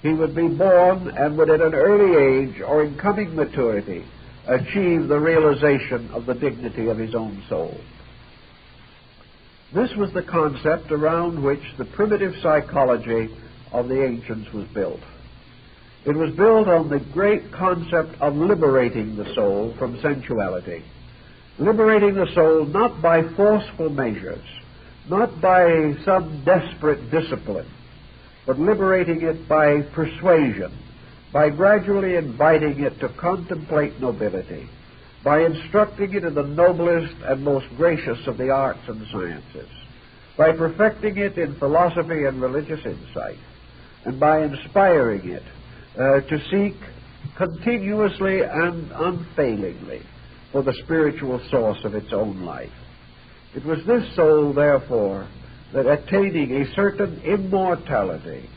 he would be born and would at an early age or in coming maturity achieve the realization of the dignity of his own soul. This was the concept around which the primitive psychology of the ancients was built. It was built on the great concept of liberating the soul from sensuality, liberating the soul not by forceful measures, not by some desperate discipline, but liberating it by persuasion, by gradually inviting it to contemplate nobility, by instructing it in the noblest and most gracious of the arts and sciences, by perfecting it in philosophy and religious insight, and by inspiring it to seek continuously and unfailingly for the spiritual source of its own life. It was this soul, therefore, that attaining a certain immortality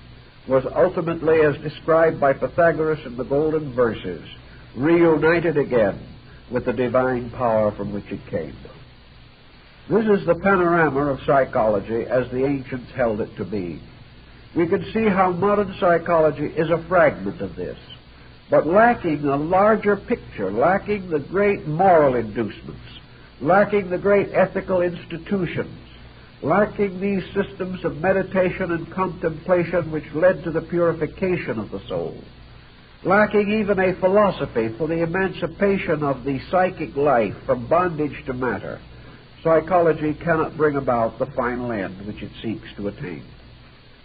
was ultimately, as described by Pythagoras in the Golden Verses, reunited again with the divine power from which it came. This is the panorama of psychology as the ancients held it to be. We can see how modern psychology is a fragment of this, but lacking a larger picture, lacking the great moral inducements, lacking the great ethical institutions, lacking these systems of meditation and contemplation which led to the purification of the soul, lacking even a philosophy for the emancipation of the psychic life from bondage to matter. Psychology cannot bring about the final end which it seeks to attain.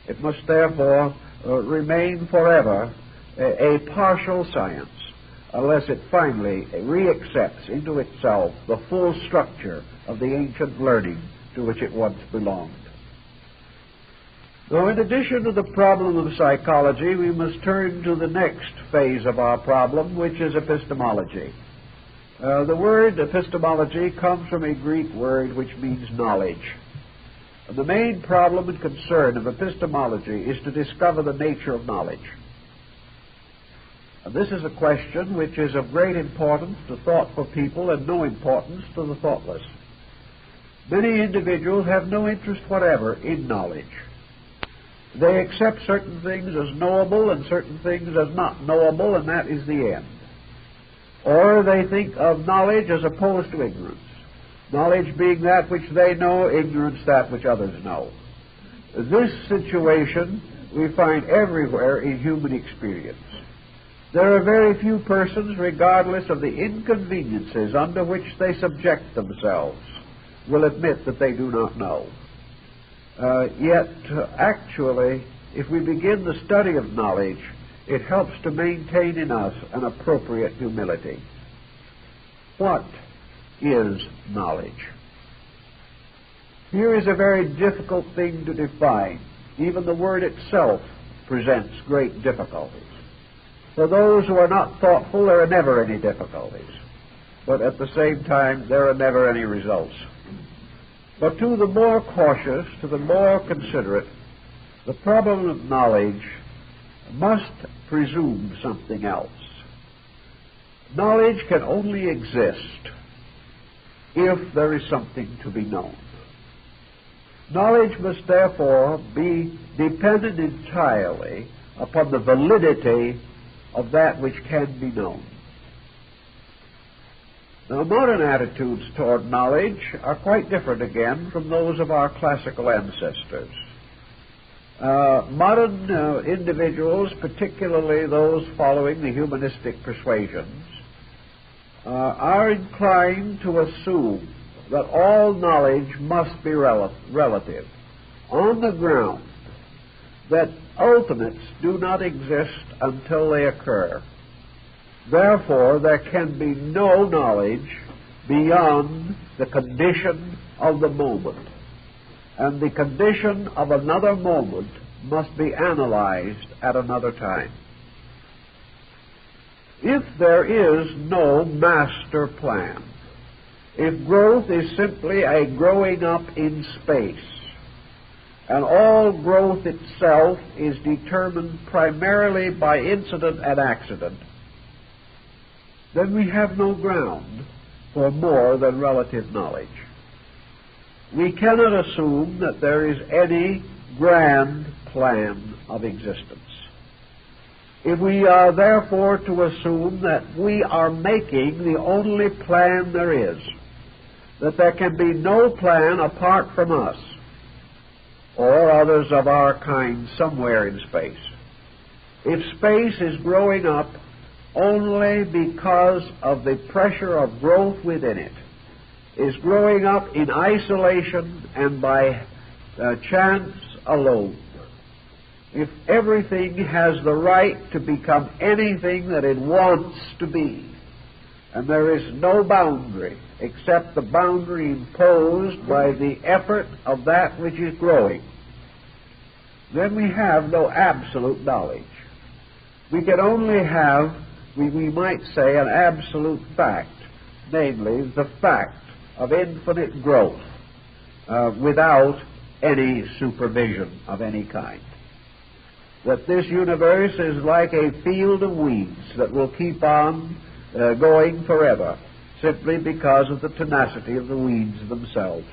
It must therefore remain forever a partial science, unless it finally reaccepts into itself the full structure of the ancient learning to which it once belonged. Now, in addition to the problem of psychology, we must turn to the next phase of our problem, which is epistemology. The word epistemology comes from a Greek word which means knowledge. And the main problem and concern of epistemology is to discover the nature of knowledge. And this is a question which is of great importance to thoughtful people and no importance to the thoughtless. Many individuals have no interest whatever in knowledge. They accept certain things as knowable and certain things as not knowable, and that is the end. Or they think of knowledge as opposed to ignorance. Knowledge being that which they know, ignorance that which others know. This situation we find everywhere in human experience. There are very few persons, regardless of the inconveniences under which they subject themselves, will admit that they do not know. Yet, actually, if we begin the study of knowledge, it helps to maintain in us an appropriate humility. What is knowledge? Here is a very difficult thing to define. Even the word itself presents great difficulties. For those who are not thoughtful, there are never any difficulties. But at the same time, there are never any results. But to the more cautious, to the more considerate, the problem of knowledge must presume something else. Knowledge can only exist if there is something to be known. Knowledge must therefore be dependent entirely upon the validity of that which can be known. Now, modern attitudes toward knowledge are quite different again from those of our classical ancestors. Modern individuals, particularly those following the humanistic persuasions, are inclined to assume that all knowledge must be relative, on the ground that ultimates do not exist until they occur. Therefore, there can be no knowledge beyond the condition of the moment, and the condition of another moment must be analyzed at another time. If there is no master plan, if growth is simply a growing up in space, and all growth itself is determined primarily by incident and accident, then we have no ground for more than relative knowledge. We cannot assume that there is any grand plan of existence. If we are therefore to assume that we are making the only plan there is, that there can be no plan apart from us or others of our kind somewhere in space, if space is growing up only because of the pressure of growth within it, is growing up in isolation and by chance alone, if everything has the right to become anything that it wants to be, and there is no boundary except the boundary imposed by the effort of that which is growing, then we have no absolute knowledge. We can only have, we might say, an absolute fact, namely the fact of infinite growth without any supervision of any kind. That this universe is like a field of weeds that will keep on going forever, simply because of the tenacity of the weeds themselves.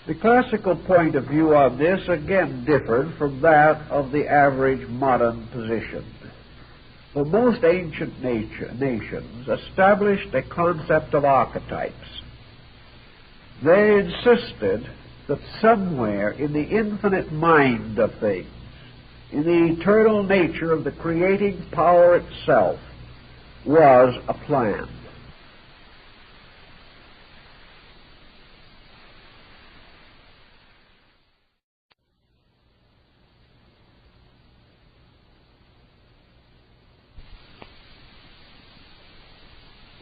The classical point of view on this again differed from that of the average modern position. For most ancient nations established a concept of archetypes. They insisted that somewhere in the infinite mind of things, in the eternal nature of the creating power itself, was a plan.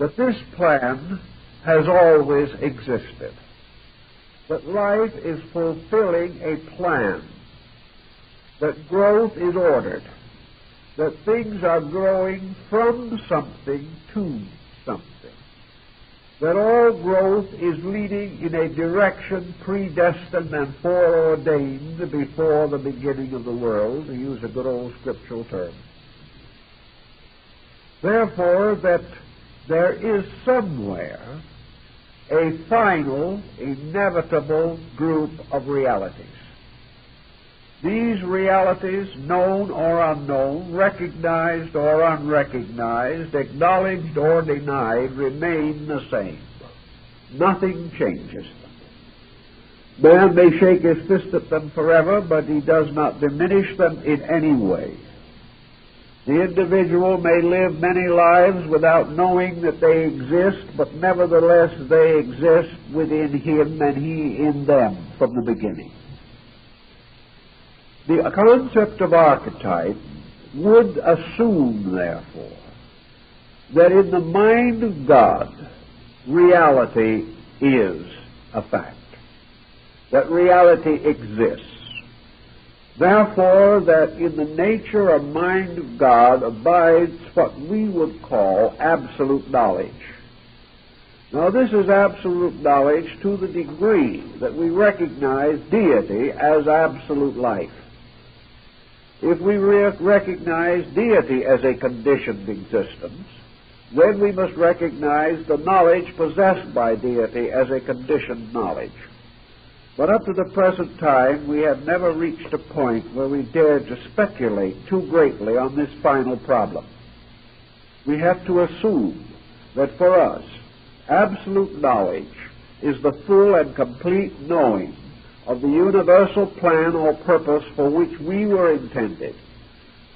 That this plan has always existed. That life is fulfilling a plan. That growth is ordered. That things are growing from something to something. That all growth is leading in a direction predestined and foreordained before the beginning of the world, to use a good old scriptural term. Therefore, that there is somewhere a final, inevitable group of realities. These realities, known or unknown, recognized or unrecognized, acknowledged or denied, remain the same. Nothing changes them. Man may shake his fist at them forever, but he does not diminish them in any way. The individual may live many lives without knowing that they exist, but nevertheless they exist within him and he in them from the beginning. The concept of archetype would assume, therefore, that in the mind of God, reality is a fact, that reality exists. Therefore, that in the nature of mind of God abides what we would call absolute knowledge. Now, this is absolute knowledge to the degree that we recognize deity as absolute life. If we recognize deity as a conditioned existence, then we must recognize the knowledge possessed by deity as a conditioned knowledge. But up to the present time, we have never reached a point where we dare to speculate too greatly on this final problem. We have to assume that for us, absolute knowledge is the full and complete knowing of the universal plan or purpose for which we were intended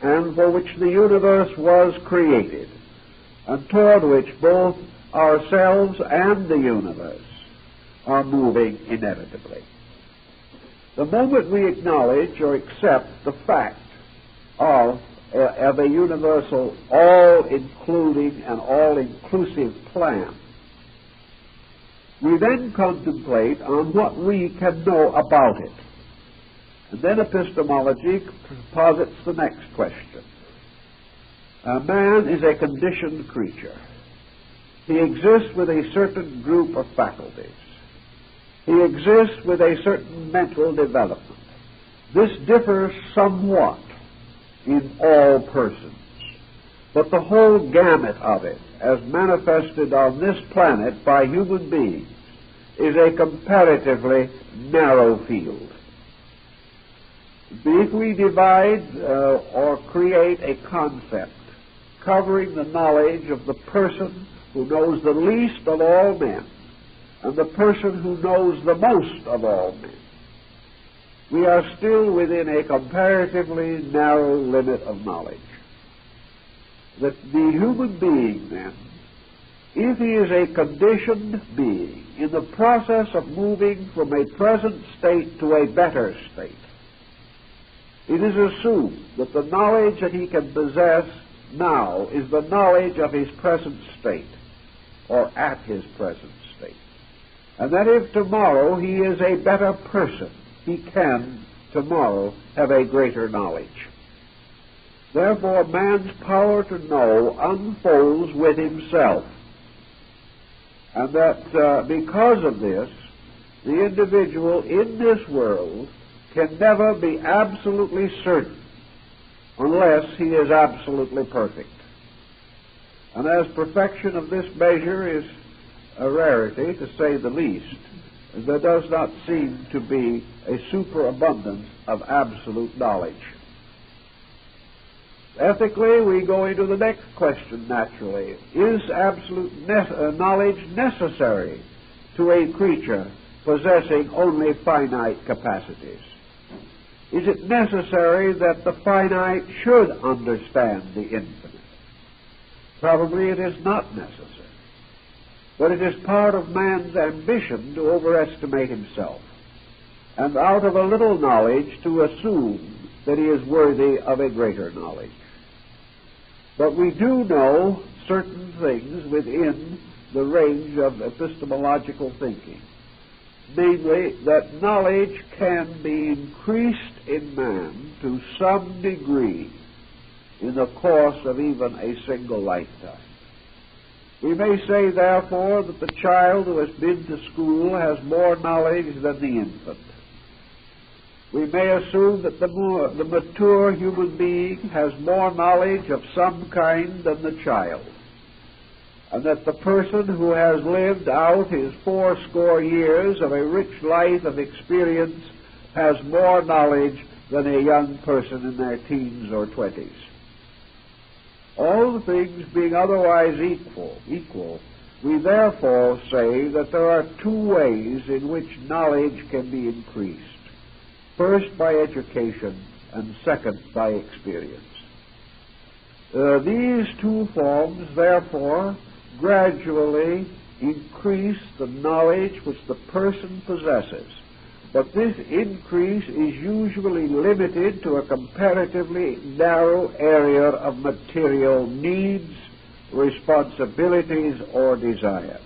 and for which the universe was created, and toward which both ourselves and the universe are moving inevitably. The moment we acknowledge or accept the fact of a universal, all-including and all-inclusive plan, we then contemplate on what we can know about it. And then epistemology posits the next question. Man is a conditioned creature. He exists with a certain group of faculties. He exists with a certain mental development. This differs somewhat in all persons, but the whole gamut of it, as manifested on this planet by human beings, is a comparatively narrow field. If we divide or create a concept covering the knowledge of the person who knows the least of all men and the person who knows the most of all men, we are still within a comparatively narrow limit of knowledge. That the human being, then, if he is a conditioned being in the process of moving from a present state to a better state, it is assumed that the knowledge that he can possess now is the knowledge of his present state, or at his present state. And that if tomorrow he is a better person, he can tomorrow have a greater knowledge. Therefore, man's power to know unfolds with himself. And that because of this, the individual in this world can never be absolutely certain unless he is absolutely perfect. And as perfection of this measure is a rarity, to say the least, there does not seem to be a superabundance of absolute knowledge. Ethically, we go into the next question naturally. Is absolute knowledge necessary to a creature possessing only finite capacities? Is it necessary that the finite should understand the infinite? Probably it is not necessary. But it is part of man's ambition to overestimate himself, and out of a little knowledge to assume that he is worthy of a greater knowledge. But we do know certain things within the range of epistemological thinking, namely that knowledge can be increased in man to some degree in the course of even a single lifetime. We may say, therefore, that the child who has been to school has more knowledge than the infant. We may assume that the mature human being has more knowledge of some kind than the child, and that the person who has lived out his 80 years of a rich life of experience has more knowledge than a young person in their teens or 20s. All the things being otherwise equal, we therefore say that there are two ways in which knowledge can be increased. First, by education, and second, by experience. These two forms, therefore, gradually increase the knowledge which the person possesses. But this increase is usually limited to a comparatively narrow area of material needs, responsibilities, or desires.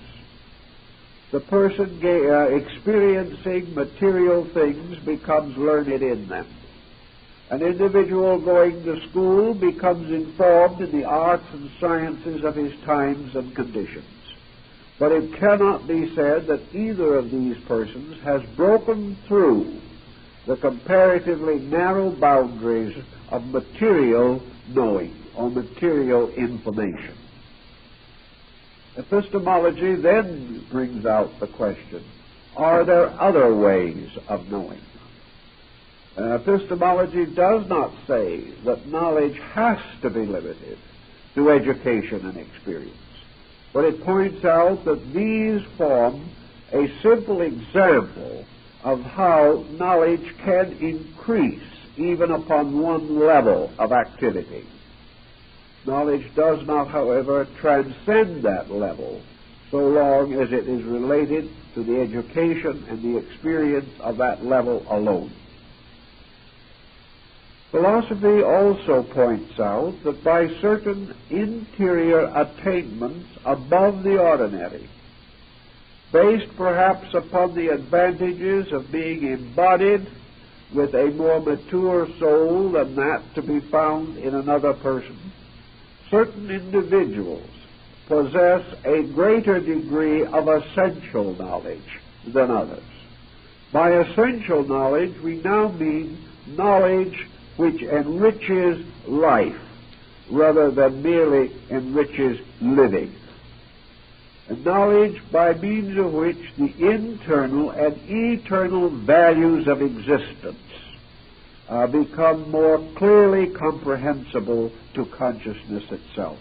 The person experiencing material things becomes learned in them. An individual going to school becomes informed in the arts and sciences of his times and conditions. But it cannot be said that either of these persons has broken through the comparatively narrow boundaries of material knowing or material information. Epistemology then brings out the question, are there other ways of knowing? Epistemology does not say that knowledge has to be limited to education and experience, but it points out that these form a simple example of how knowledge can increase even upon one level of activity. Knowledge does not, however, transcend that level so long as it is related to the education and the experience of that level alone. Philosophy also points out that by certain interior attainments above the ordinary, based perhaps upon the advantages of being embodied with a more mature soul than that to be found in another person, certain individuals possess a greater degree of essential knowledge than others. By essential knowledge, we now mean knowledge which enriches life rather than merely enriches living. And knowledge by means of which the internal and eternal values of existence become more clearly comprehensible to consciousness itself.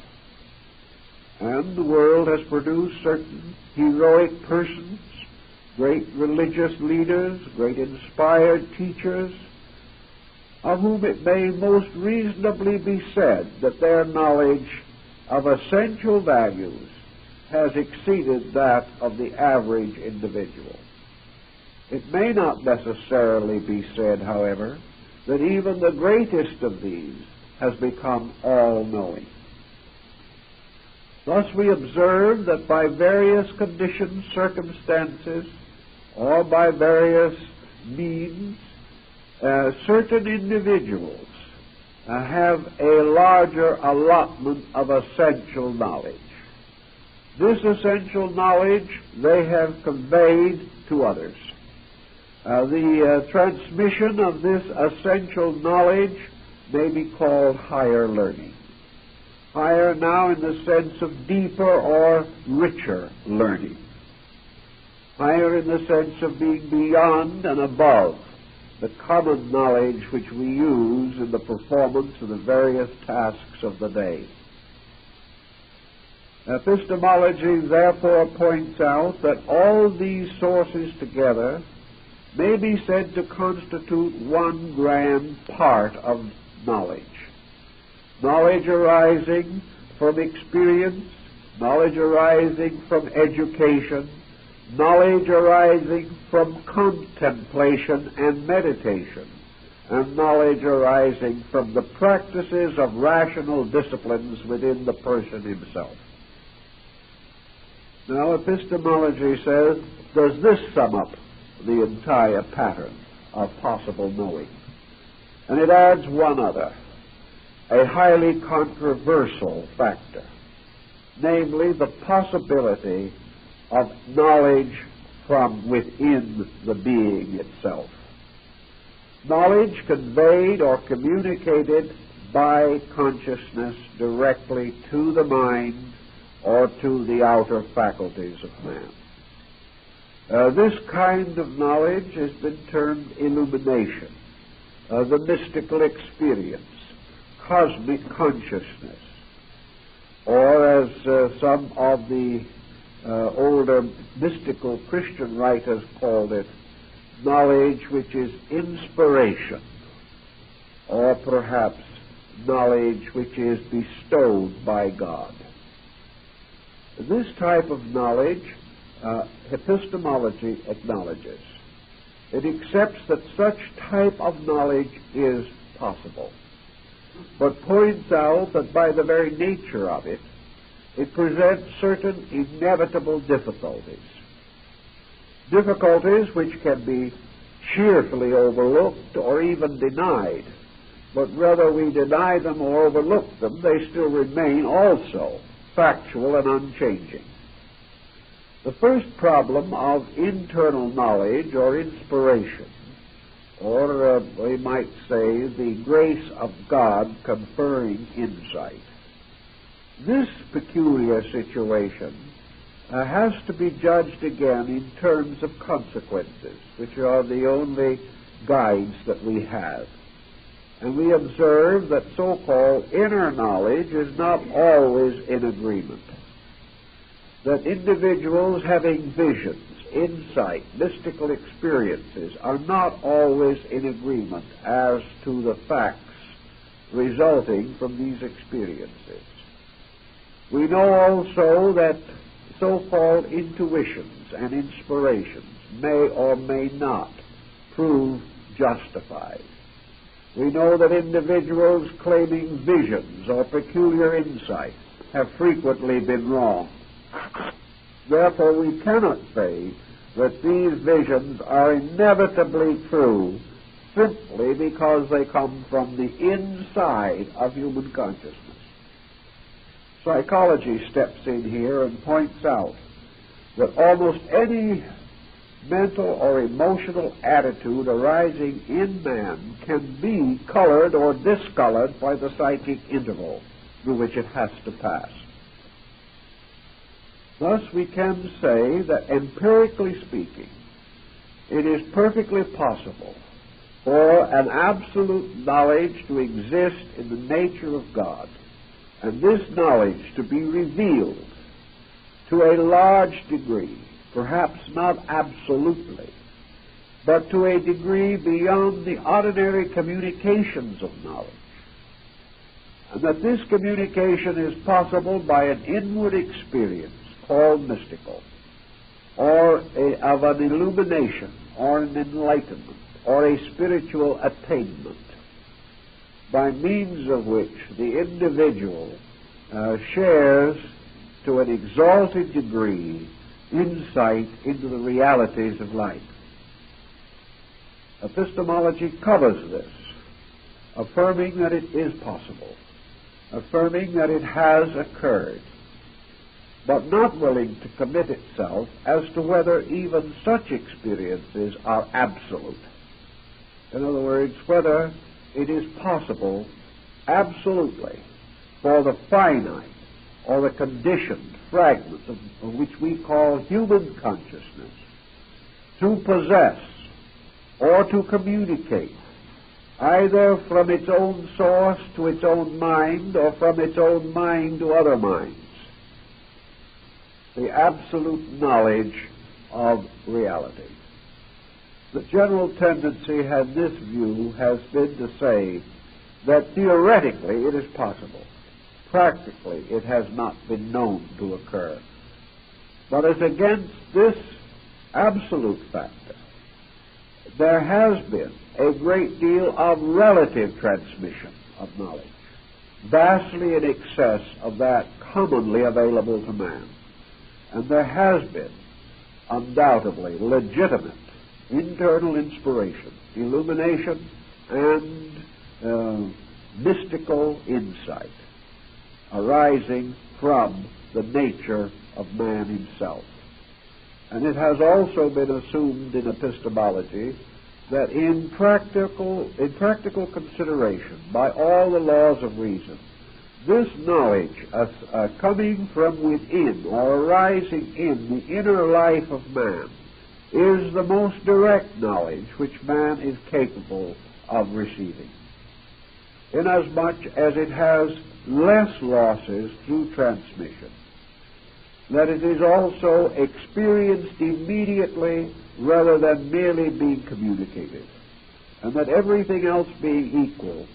And the world has produced certain heroic persons, great religious leaders, great inspired teachers, of whom it may most reasonably be said that their knowledge of essential values has exceeded that of the average individual. It may not necessarily be said, however, that even the greatest of these has become all-knowing. Thus we observe that by various conditions, circumstances, or by various means, certain individuals have a larger allotment of essential knowledge. This essential knowledge they have conveyed to others. The transmission of this essential knowledge may be called higher learning. Higher now in the sense of deeper or richer learning. Higher in the sense of being beyond and above the common knowledge which we use in the performance of the various tasks of the day. Epistemology therefore points out that all these sources together may be said to constitute one grand part of knowledge. Knowledge arising from experience, knowledge arising from education, knowledge arising from contemplation and meditation, and knowledge arising from the practices of rational disciplines within the person himself. Now, epistemology says, does this sum up the entire pattern of possible knowing? And it adds one other, a highly controversial factor, namely the possibility of knowledge from within the being itself. Knowledge conveyed or communicated by consciousness directly to the mind or to the outer faculties of man. This kind of knowledge has been termed illumination, the mystical experience, cosmic consciousness, or as some of the older mystical Christian writers called it, knowledge which is inspiration, or perhaps knowledge which is bestowed by God. This type of knowledge, epistemology acknowledges. It accepts that such type of knowledge is possible, but points out that by the very nature of it, it presents certain inevitable difficulties. Difficulties which can be cheerfully overlooked or even denied, but whether we deny them or overlook them, they still remain also factual and unchanging. The first problem of internal knowledge or inspiration, or we might say the grace of God conferring insight. This peculiar situation has to be judged again in terms of consequences, which are the only guides that we have. And we observe that so-called inner knowledge is not always in agreement. That individuals having visions, insight, mystical experiences are not always in agreement as to the facts resulting from these experiences. We know also that so-called intuitions and inspirations may or may not prove justified. We know that individuals claiming visions or peculiar insight have frequently been wrong. Therefore, we cannot say that these visions are inevitably true simply because they come from the inside of human consciousness. Psychology steps in here and points out that almost any mental or emotional attitude arising in man can be colored or discolored by the psychic interval through which it has to pass. Thus, we can say that, empirically speaking, it is perfectly possible for an absolute knowledge to exist in the nature of God, and this knowledge to be revealed to a large degree, perhaps not absolutely, but to a degree beyond the ordinary communications of knowledge, and that this communication is possible by an inward experience called mystical, or of an illumination, or an enlightenment, or a spiritual attainment, by means of which the individual shares to an exalted degree insight into the realities of life. Epistemology covers this, affirming that it is possible, affirming that it has occurred, but not willing to commit itself as to whether even such experiences are absolute. In other words, whether it is possible absolutely for the finite or the conditioned fragments of which we call human consciousness to possess or to communicate either from its own source to its own mind or from its own mind to other minds the absolute knowledge of reality. The general tendency in this view has been to say that theoretically it is possible. Practically it has not been known to occur. But as against this absolute factor, there has been a great deal of relative transmission of knowledge, vastly in excess of that commonly available to man. And there has been, undoubtedly, legitimate internal inspiration, illumination, and mystical insight arising from the nature of man himself. And it has also been assumed in epistemology that in practical consideration, by all the laws of reason, this knowledge coming from within or arising in the inner life of man is the most direct knowledge which man is capable of receiving, inasmuch as it has less losses through transmission, that it is also experienced immediately rather than merely being communicated, and that everything else being equal,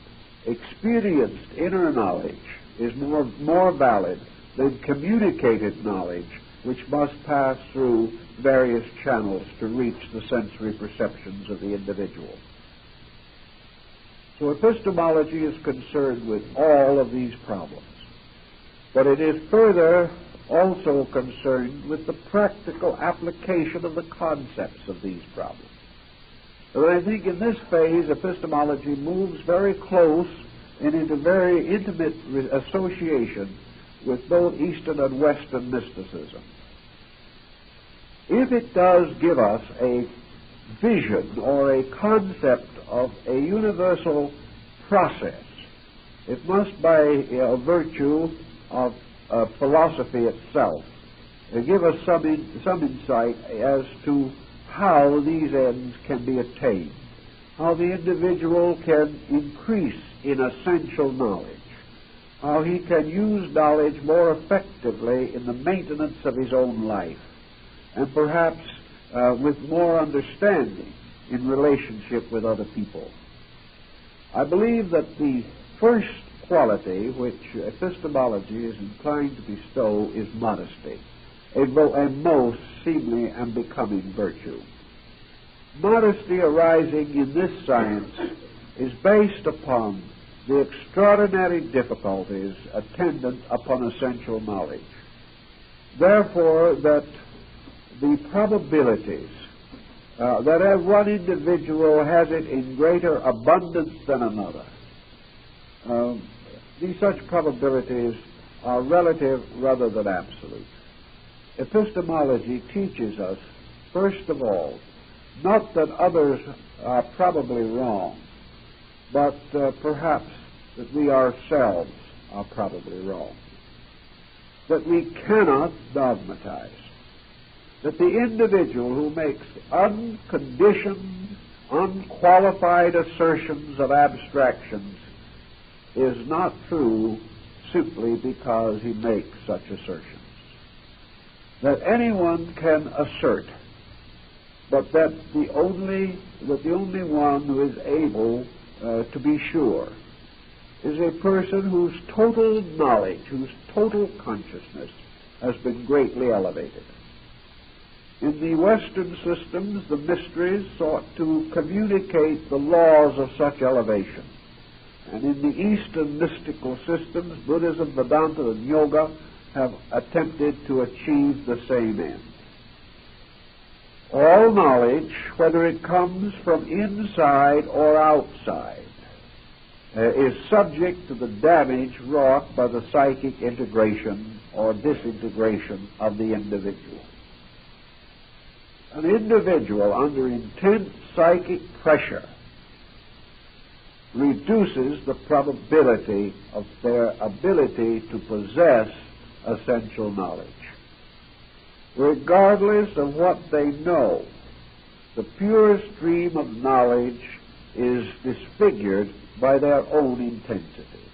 experienced inner knowledge is more valid than communicated knowledge, which must pass through various channels to reach the sensory perceptions of the individual. So epistemology is concerned with all of these problems, but it is further also concerned with the practical application of the concepts of these problems. And I think in this phase, epistemology moves very close and into very intimate association with both Eastern and Western mysticism. If it does give us a vision or a concept of a universal process, it must, by virtue of philosophy itself, give us some insight as to how these ends can be attained, how the individual can increase in essential knowledge, how he can use knowledge more effectively in the maintenance of his own life, and perhaps with more understanding in relationship with other people. I believe that the first quality which epistemology is inclined to bestow is modesty, a most seemly and becoming virtue. Modesty arising in this science is based upon the extraordinary difficulties attendant upon essential knowledge. Therefore, that the probabilities that one individual has it in greater abundance than another, these such probabilities are relative rather than absolute. Epistemology teaches us, first of all, not that others are probably wrong, but perhaps that we ourselves are probably wrong. That we cannot dogmatize. That the individual who makes unconditioned, unqualified assertions of abstractions is not true simply because he makes such assertions. That anyone can assert, but that the only one who is able to be sure is a person whose total knowledge, whose total consciousness has been greatly elevated. In the Western systems, the mysteries sought to communicate the laws of such elevation. And in the Eastern mystical systems, Buddhism, Vedanta, and Yoga have attempted to achieve the same end. All knowledge, whether it comes from inside or outside, is subject to the damage wrought by the psychic integration or disintegration of the individual. An individual under intense psychic pressure reduces the probability of their ability to possess essential knowledge. Regardless of what they know, the pure stream of knowledge is disfigured by their own intensity.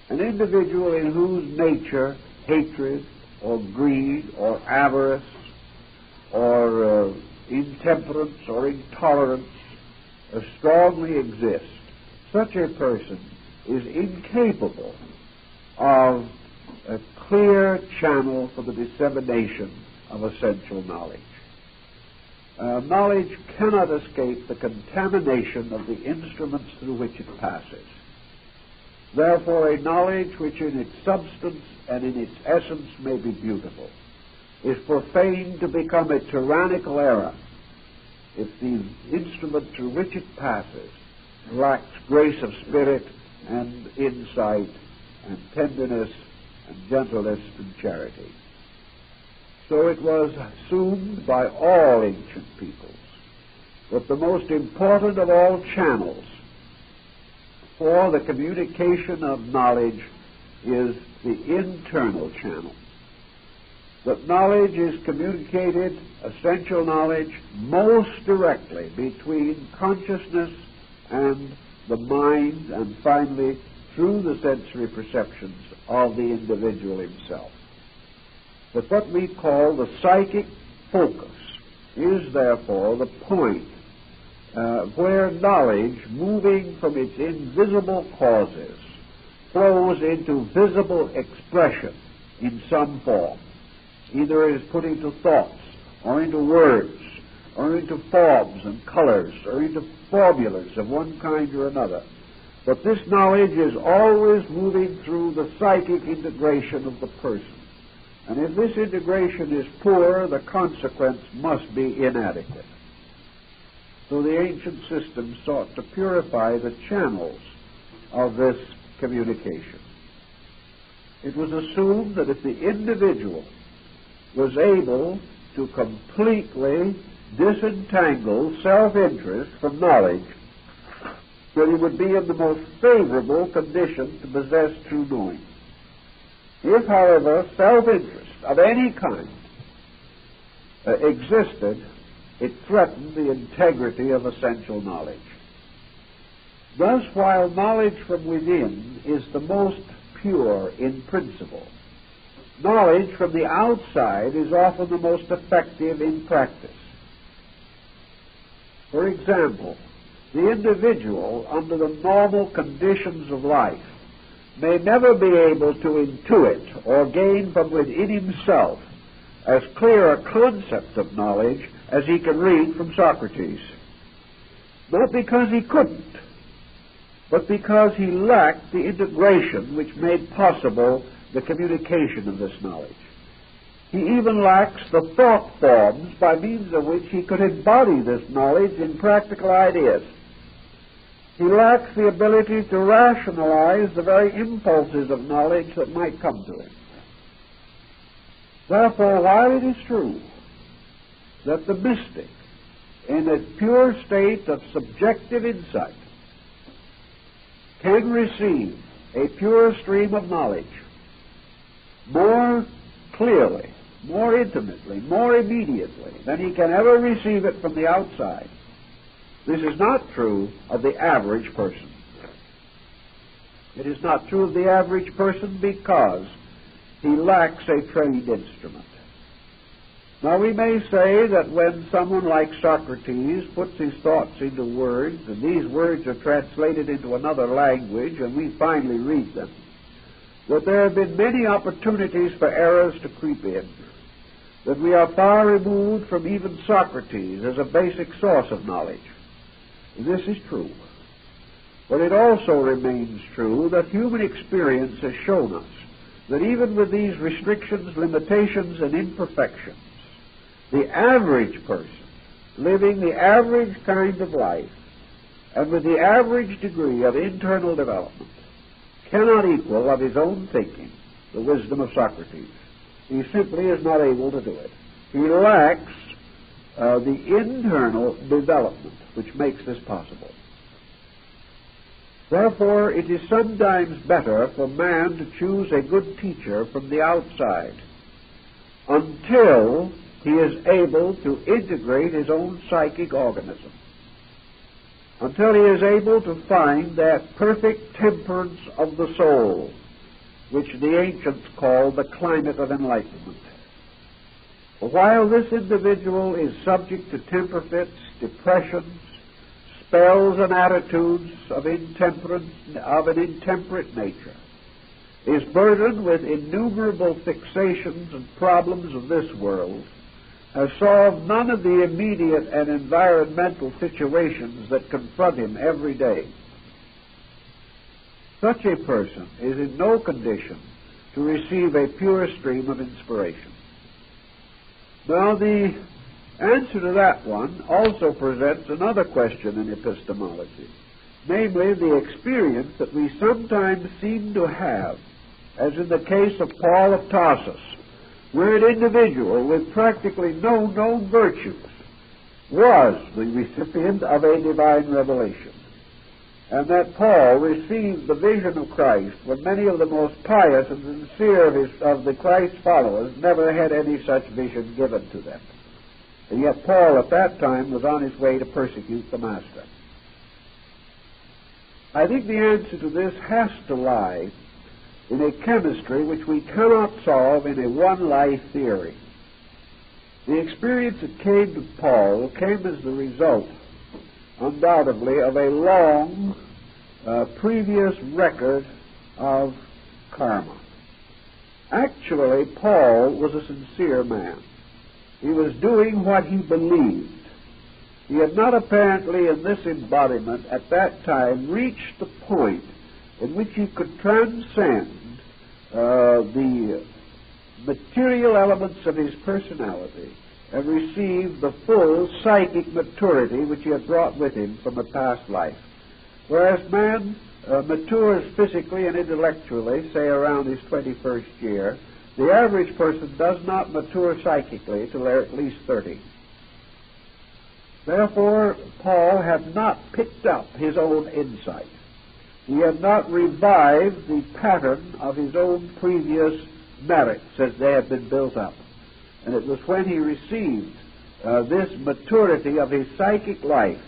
An individual in whose nature hatred or greed or avarice or intemperance or intolerance strongly exists, such a person is incapable of a clear channel for the dissemination of essential knowledge. Knowledge cannot escape the contamination of the instruments through which it passes. Therefore, a knowledge which in its substance and in its essence may be beautiful is profane to become a tyrannical error if the instrument through which it passes lacks grace of spirit and insight and tenderness and gentleness and charity. So it was assumed by all ancient peoples that the most important of all channels for the communication of knowledge is the internal channel. That knowledge is communicated, essential knowledge, most directly between consciousness and the mind, and finally through the sensory perceptions of the individual himself. But what we call the psychic focus is therefore the point where knowledge, moving from its invisible causes, flows into visible expression in some form. Either it is put into thoughts, or into words, or into forms and colors, or into formulas of one kind or another. But this knowledge is always moving through the psychic integration of the person. And if this integration is poor, the consequence must be inadequate. So the ancient system sought to purify the channels of this communication. It was assumed that if the individual was able to completely disentangle self-interest from knowledge, that he would be in the most favorable condition to possess true knowing. If, however, self-interest of any kind existed, it threatened the integrity of essential knowledge. Thus, while knowledge from within is the most pure in principle, knowledge from the outside is often the most effective in practice. For example, the individual, under the normal conditions of life, may never be able to intuit or gain from within himself as clear a concept of knowledge as he can read from Socrates. Not because he couldn't, but because he lacked the integration which made possible the communication of this knowledge. He even lacks the thought forms by means of which he could embody this knowledge in practical ideas. He lacks the ability to rationalize the very impulses of knowledge that might come to him. Therefore, while it is true that the mystic, in a pure state of subjective insight, can receive a pure stream of knowledge more clearly, more intimately, more immediately than he can ever receive it from the outside, this is not true of the average person. It is not true of the average person because he lacks a trained instrument. Now, we may say that when someone like Socrates puts his thoughts into words, and these words are translated into another language, and we finally read them, that there have been many opportunities for errors to creep in, that we are far removed from even Socrates as a basic source of knowledge. This is true. But it also remains true that human experience has shown us that even with these restrictions, limitations, and imperfections, the average person, living the average kind of life, and with the average degree of internal development, cannot equal of his own thinking the wisdom of Socrates. He simply is not able to do it. He lacks the internal development which makes this possible. Therefore, it is sometimes better for man to choose a good teacher from the outside until he is able to integrate his own psychic organism, until he is able to find that perfect temperance of the soul, which the ancients called the climate of enlightenment. While this individual is subject to temper fits, depressions, spells, and attitudes of an intemperate nature, is burdened with innumerable fixations and problems of this world, has solved none of the immediate and environmental situations that confront him every day. Such a person is in no condition to receive a pure stream of inspiration. Now, the answer to that one also presents another question in epistemology, namely the experience that we sometimes seem to have, as in the case of Paul of Tarsus, where an individual with practically no known virtues was the recipient of a divine revelation, and that Paul received the vision of Christ when many of the most pious and sincere of the Christ followers never had any such vision given to them. And yet Paul at that time was on his way to persecute the Master. I think the answer to this has to lie in a chemistry which we cannot solve in a one-life theory. The experience that came to Paul came as the result, undoubtedly, of a long previous record of karma. Actually, Paul was a sincere man. He was doing what he believed. He had not apparently in this embodiment at that time reached the point in which he could transcend the material elements of his personality and receive the full psychic maturity which he had brought with him from a past life. Whereas man matures physically and intellectually, say around his 21st year, the average person does not mature psychically till they're at least 30. Therefore, Paul had not picked up his own insight. He had not revived the pattern of his own previous merits as they had been built up. And it was when he received this maturity of his psychic life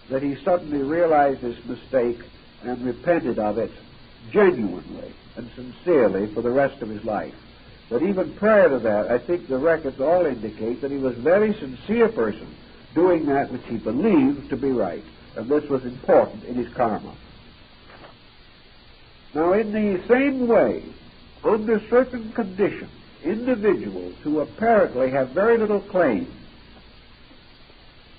that he suddenly realized his mistake and repented of it genuinely and sincerely for the rest of his life. But even prior to that, I think the records all indicate that he was a very sincere person doing that which he believed to be right. And this was important in his karma. Now, in the same way, under certain conditions, individuals who apparently have very little claim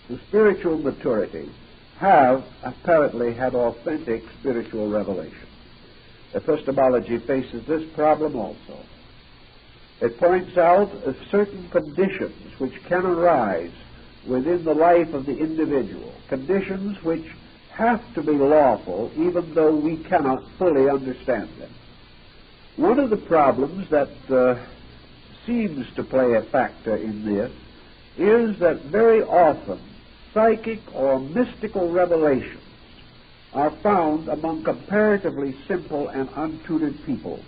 to spiritual maturity have apparently had authentic spiritual revelation. Epistemology faces this problem also. It points out certain conditions which can arise within the life of the individual, conditions which have to be lawful even though we cannot fully understand them. One of the problems that seems to play a factor in this is that very often psychic or mystical revelations are found among comparatively simple and untutored people.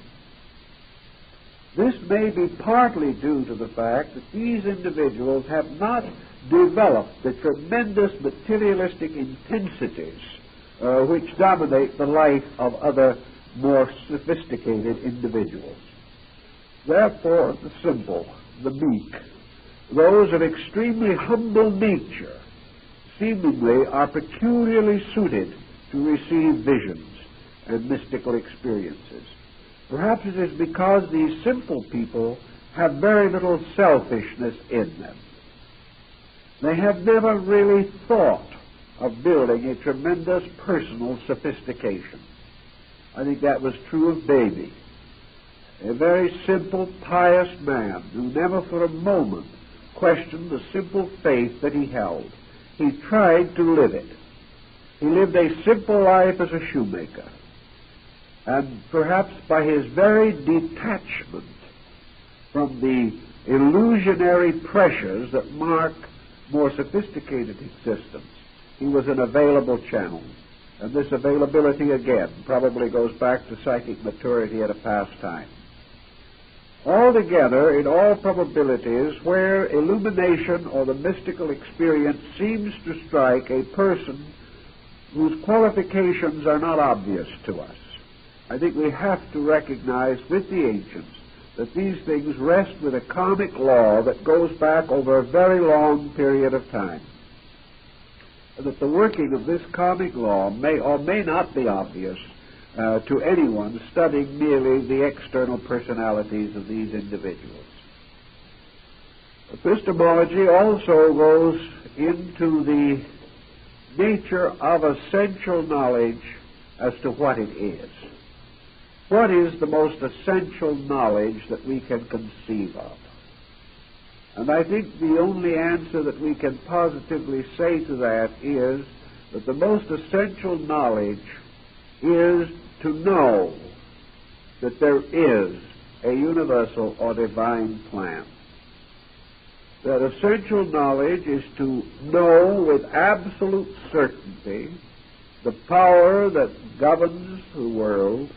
This may be partly due to the fact that these individuals have not developed the tremendous materialistic intensities which dominate the life of other more sophisticated individuals. Therefore, the simple, the meek, those of extremely humble nature, seemingly are peculiarly suited to receive visions and mystical experiences. Perhaps it is because these simple people have very little selfishness in them. They have never really thought of building a tremendous personal sophistication. I think that was true of Baby, a very simple, pious man who never for a moment questioned the simple faith that he held. He tried to live it. He lived a simple life as a shoemaker. And perhaps by his very detachment from the illusionary pressures that mark more sophisticated existence, he was an available channel. And this availability, again, probably goes back to psychic maturity at a past time. Altogether, in all probabilities, where illumination or the mystical experience seems to strike a person whose qualifications are not obvious to us, I think we have to recognize with the ancients that these things rest with a karmic law that goes back over a very long period of time. And that the working of this karmic law may or may not be obvious to anyone studying merely the external personalities of these individuals. Epistemology also goes into the nature of essential knowledge as to what it is. What is the most essential knowledge that we can conceive of? And I think the only answer that we can positively say to that is that the most essential knowledge is to know that there is a universal or divine plan. That essential knowledge is to know with absolute certainty the power that governs the world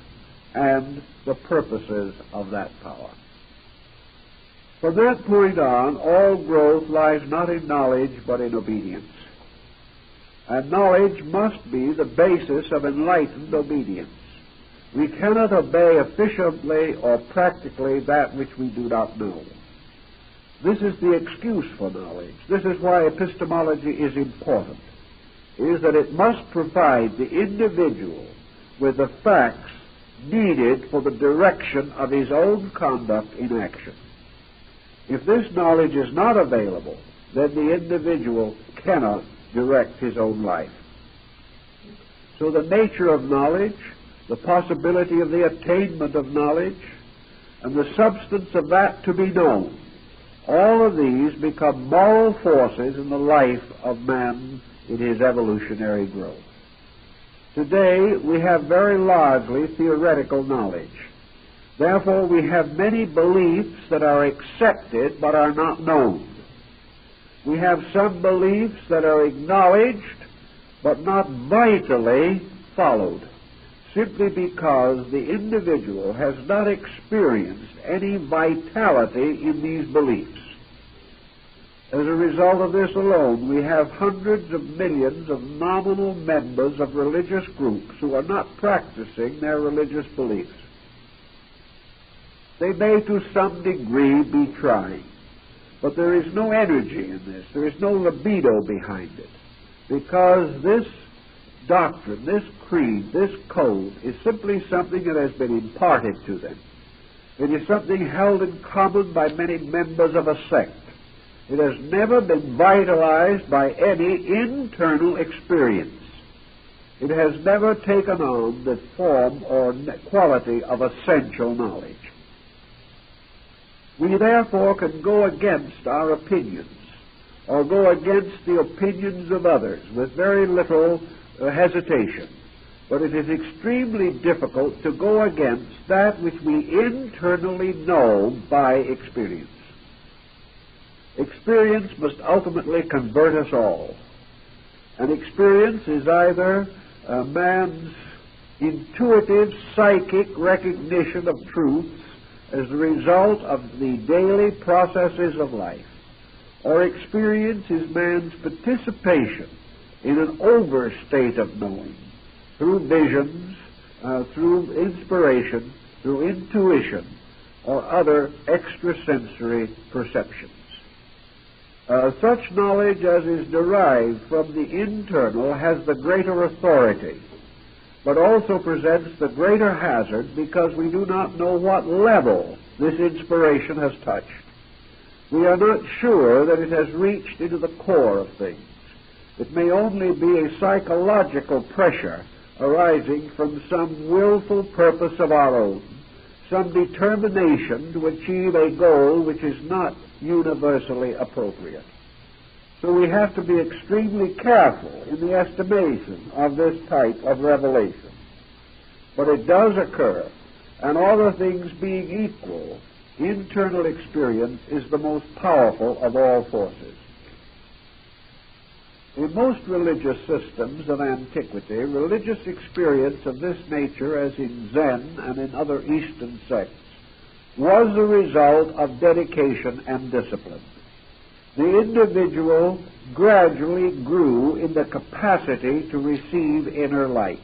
and the purposes of that power. From that point on, all growth lies not in knowledge but in obedience. And knowledge must be the basis of enlightened obedience. We cannot obey efficiently or practically that which we do not know. This is the excuse for knowledge. This is why epistemology is important, is that it must provide the individual with the facts needed for the direction of his own conduct in action. If this knowledge is not available, then the individual cannot direct his own life. So the nature of knowledge, the possibility of the attainment of knowledge, and the substance of that to be known, all of these become moral forces in the life of man in his evolutionary growth. Today, we have very largely theoretical knowledge. Therefore, we have many beliefs that are accepted but are not known. We have some beliefs that are acknowledged but not vitally followed. simply because the individual has not experienced any vitality in these beliefs. As a result of this alone, we have hundreds of millions of nominal members of religious groups who are not practicing their religious beliefs. They may to some degree be trying, but there is no energy in this. There is no libido behind it, because this doctrine, this creed, this code is simply something that has been imparted to them. It is something held in common by many members of a sect. It has never been vitalized by any internal experience. It has never taken on the form or quality of essential knowledge. We therefore can go against our opinions, or go against the opinions of others with very little hesitation. But it is extremely difficult to go against that which we internally know by experience. Experience must ultimately convert us all. And experience is either a man's intuitive, psychic recognition of truths as a result of the daily processes of life, or experience is man's participation in an overstate of knowing through visions, through inspiration, through intuition, or other extrasensory perceptions. Such knowledge as is derived from the internal has the greater authority, but also presents the greater hazard because we do not know what level this inspiration has touched. We are not sure that it has reached into the core of things. It may only be a psychological pressure arising from some willful purpose of our own, some determination to achieve a goal which is not universally appropriate. So we have to be extremely careful in the estimation of this type of revelation. But it does occur, and all other things being equal, internal experience is the most powerful of all forces. In most religious systems of antiquity, religious experience of this nature, as in Zen and in other Eastern sects, was the result of dedication and discipline. The individual gradually grew in the capacity to receive inner light.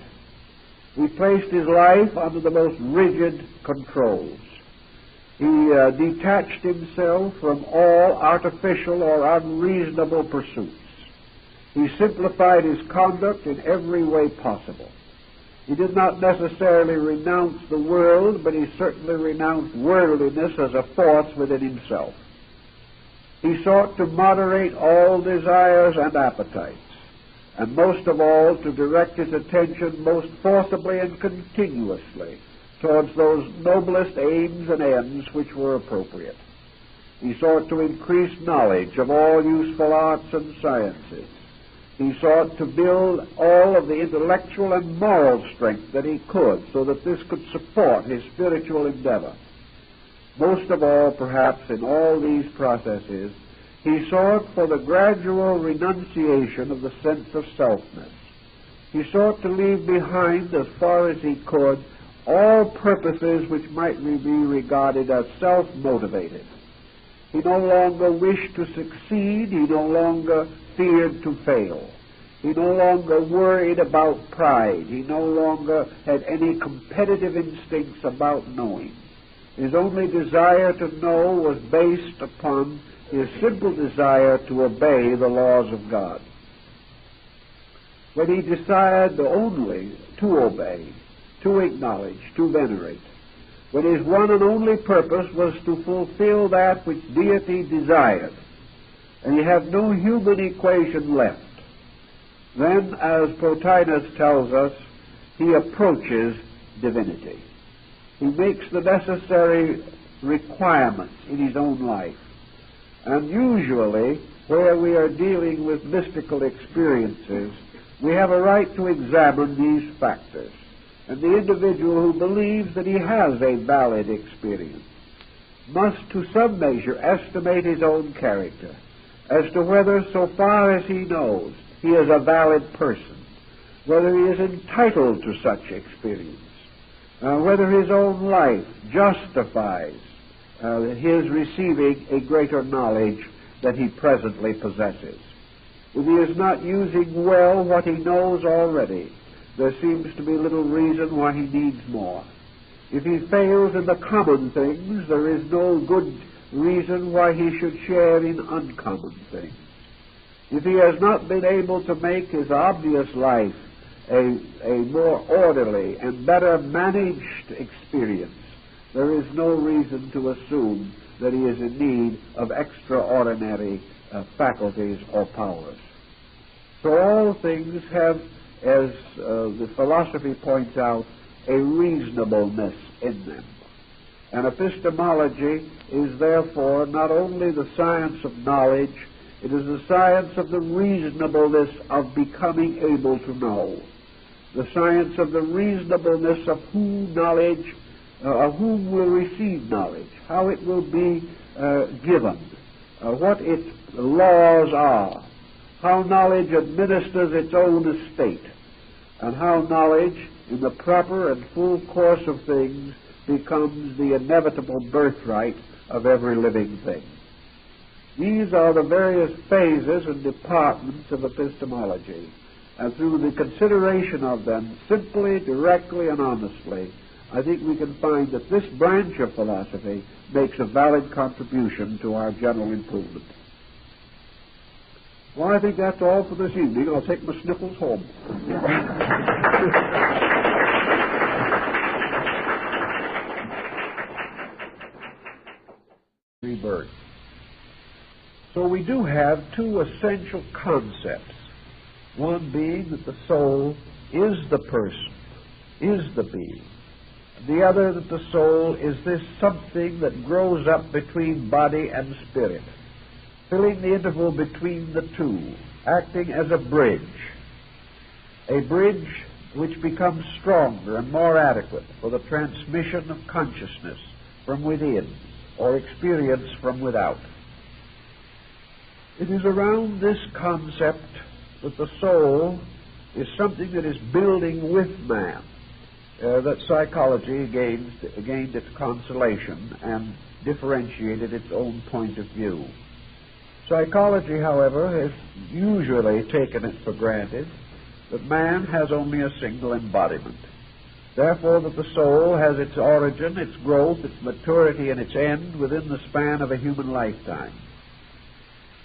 He placed his life under the most rigid controls. He detached himself from all artificial or unreasonable pursuits. He simplified his conduct in every way possible. He did not necessarily renounce the world, but he certainly renounced worldliness as a force within himself. He sought to moderate all desires and appetites, and most of all to direct his attention most forcibly and continuously towards those noblest aims and ends which were appropriate. He sought to increase knowledge of all useful arts and sciences. He sought to build all of the intellectual and moral strength that he could, so that this could support his spiritual endeavor. Most of all, perhaps, in all these processes, he sought for the gradual renunciation of the sense of selfness. He sought to leave behind, as far as he could, all purposes which might be regarded as self-motivated. He no longer wished to succeed. He no longer feared to fail. He no longer worried about pride. He no longer had any competitive instincts about knowing. His only desire to know was based upon his simple desire to obey the laws of God. When he desired only to obey, to acknowledge, to venerate, when his one and only purpose was to fulfill that which deity desired, and he had no human equation left, then, as Plotinus tells us, he approaches divinity. He makes the necessary requirements in his own life. And usually, where we are dealing with mystical experiences, we have a right to examine these factors. And the individual who believes that he has a valid experience must, to some measure, estimate his own character as to whether, so far as he knows, he is a valid person, whether he is entitled to such experience, whether his own life justifies his receiving a greater knowledge than he presently possesses. If he is not using well what he knows already, there seems to be little reason why he needs more. If he fails in the common things, there is no good reason why he should share in uncommon things. If he has not been able to make his obvious life a more orderly and better managed experience, there is no reason to assume that he is in need of extraordinary faculties or powers. So all things have, as the philosophy points out, a reasonableness in them. And epistemology is therefore not only the science of knowledge, it is the science of the reasonableness of becoming able to know, the science of the reasonableness of whom will receive knowledge, how it will be given, what its laws are, how knowledge administers its own estate, and how knowledge, in the proper and full course of things, becomes the inevitable birthright of every living thing. These are the various phases and departments of epistemology, and through the consideration of them simply, directly, and honestly, I think we can find that this branch of philosophy makes a valid contribution to our general improvement. Well, I think that's all for this evening. I'll take my sniffles home. Rebirth. So we do have two essential concepts. One being that the soul is the person, is the being. The other that the soul is this something that grows up between body and spirit, filling the interval between the two, acting as a bridge which becomes stronger and more adequate for the transmission of consciousness from within or experience from without. It is around this concept that the soul is something that is building with man that psychology gained its consolation and differentiated its own point of view. Psychology, however, has usually taken it for granted that man has only a single embodiment. Therefore, that the soul has its origin, its growth, its maturity, and its end within the span of a human lifetime.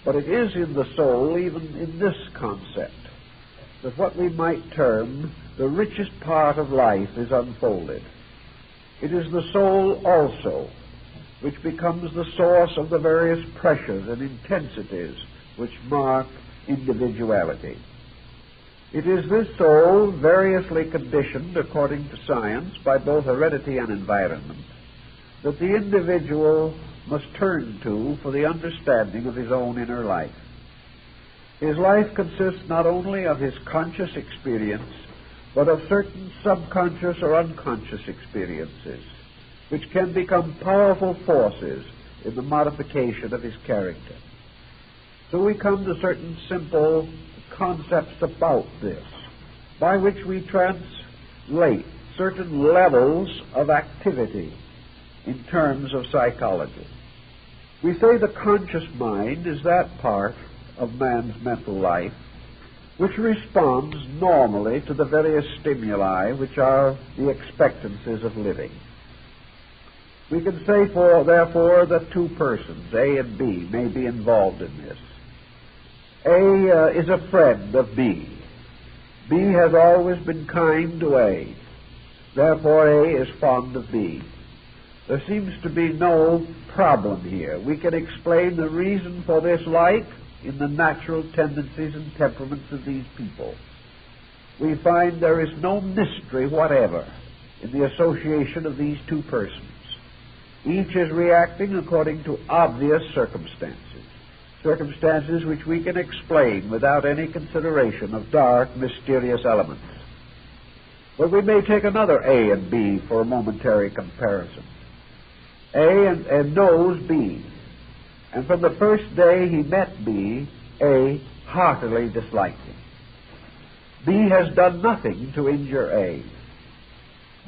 But it is in the soul, even in this concept, that what we might term the richest part of life is unfolded. It is the soul also which becomes the source of the various pressures and intensities which mark individuality. It is this soul, variously conditioned according to science by both heredity and environment, that the individual must turn to for the understanding of his own inner life. His life consists not only of his conscious experience, but of certain subconscious or unconscious experiences, which can become powerful forces in the modification of his character. So we come to certain simple concepts about this, by which we translate certain levels of activity in terms of psychology. We say the conscious mind is that part of man's mental life which responds normally to the various stimuli which are the expectancies of living. We can say, therefore, that two persons, A and B, may be involved in this. A is a friend of B. B has always been kind to A. Therefore, A is fond of B. There seems to be no problem here. We can explain the reason for this like in the natural tendencies and temperaments of these people. We find there is no mystery whatever in the association of these two persons. Each is reacting according to obvious circumstances which we can explain without any consideration of dark, mysterious elements. But we may take another A and B for a momentary comparison. A knows B, and from the first day he met B, A heartily disliked him. B has done nothing to injure A.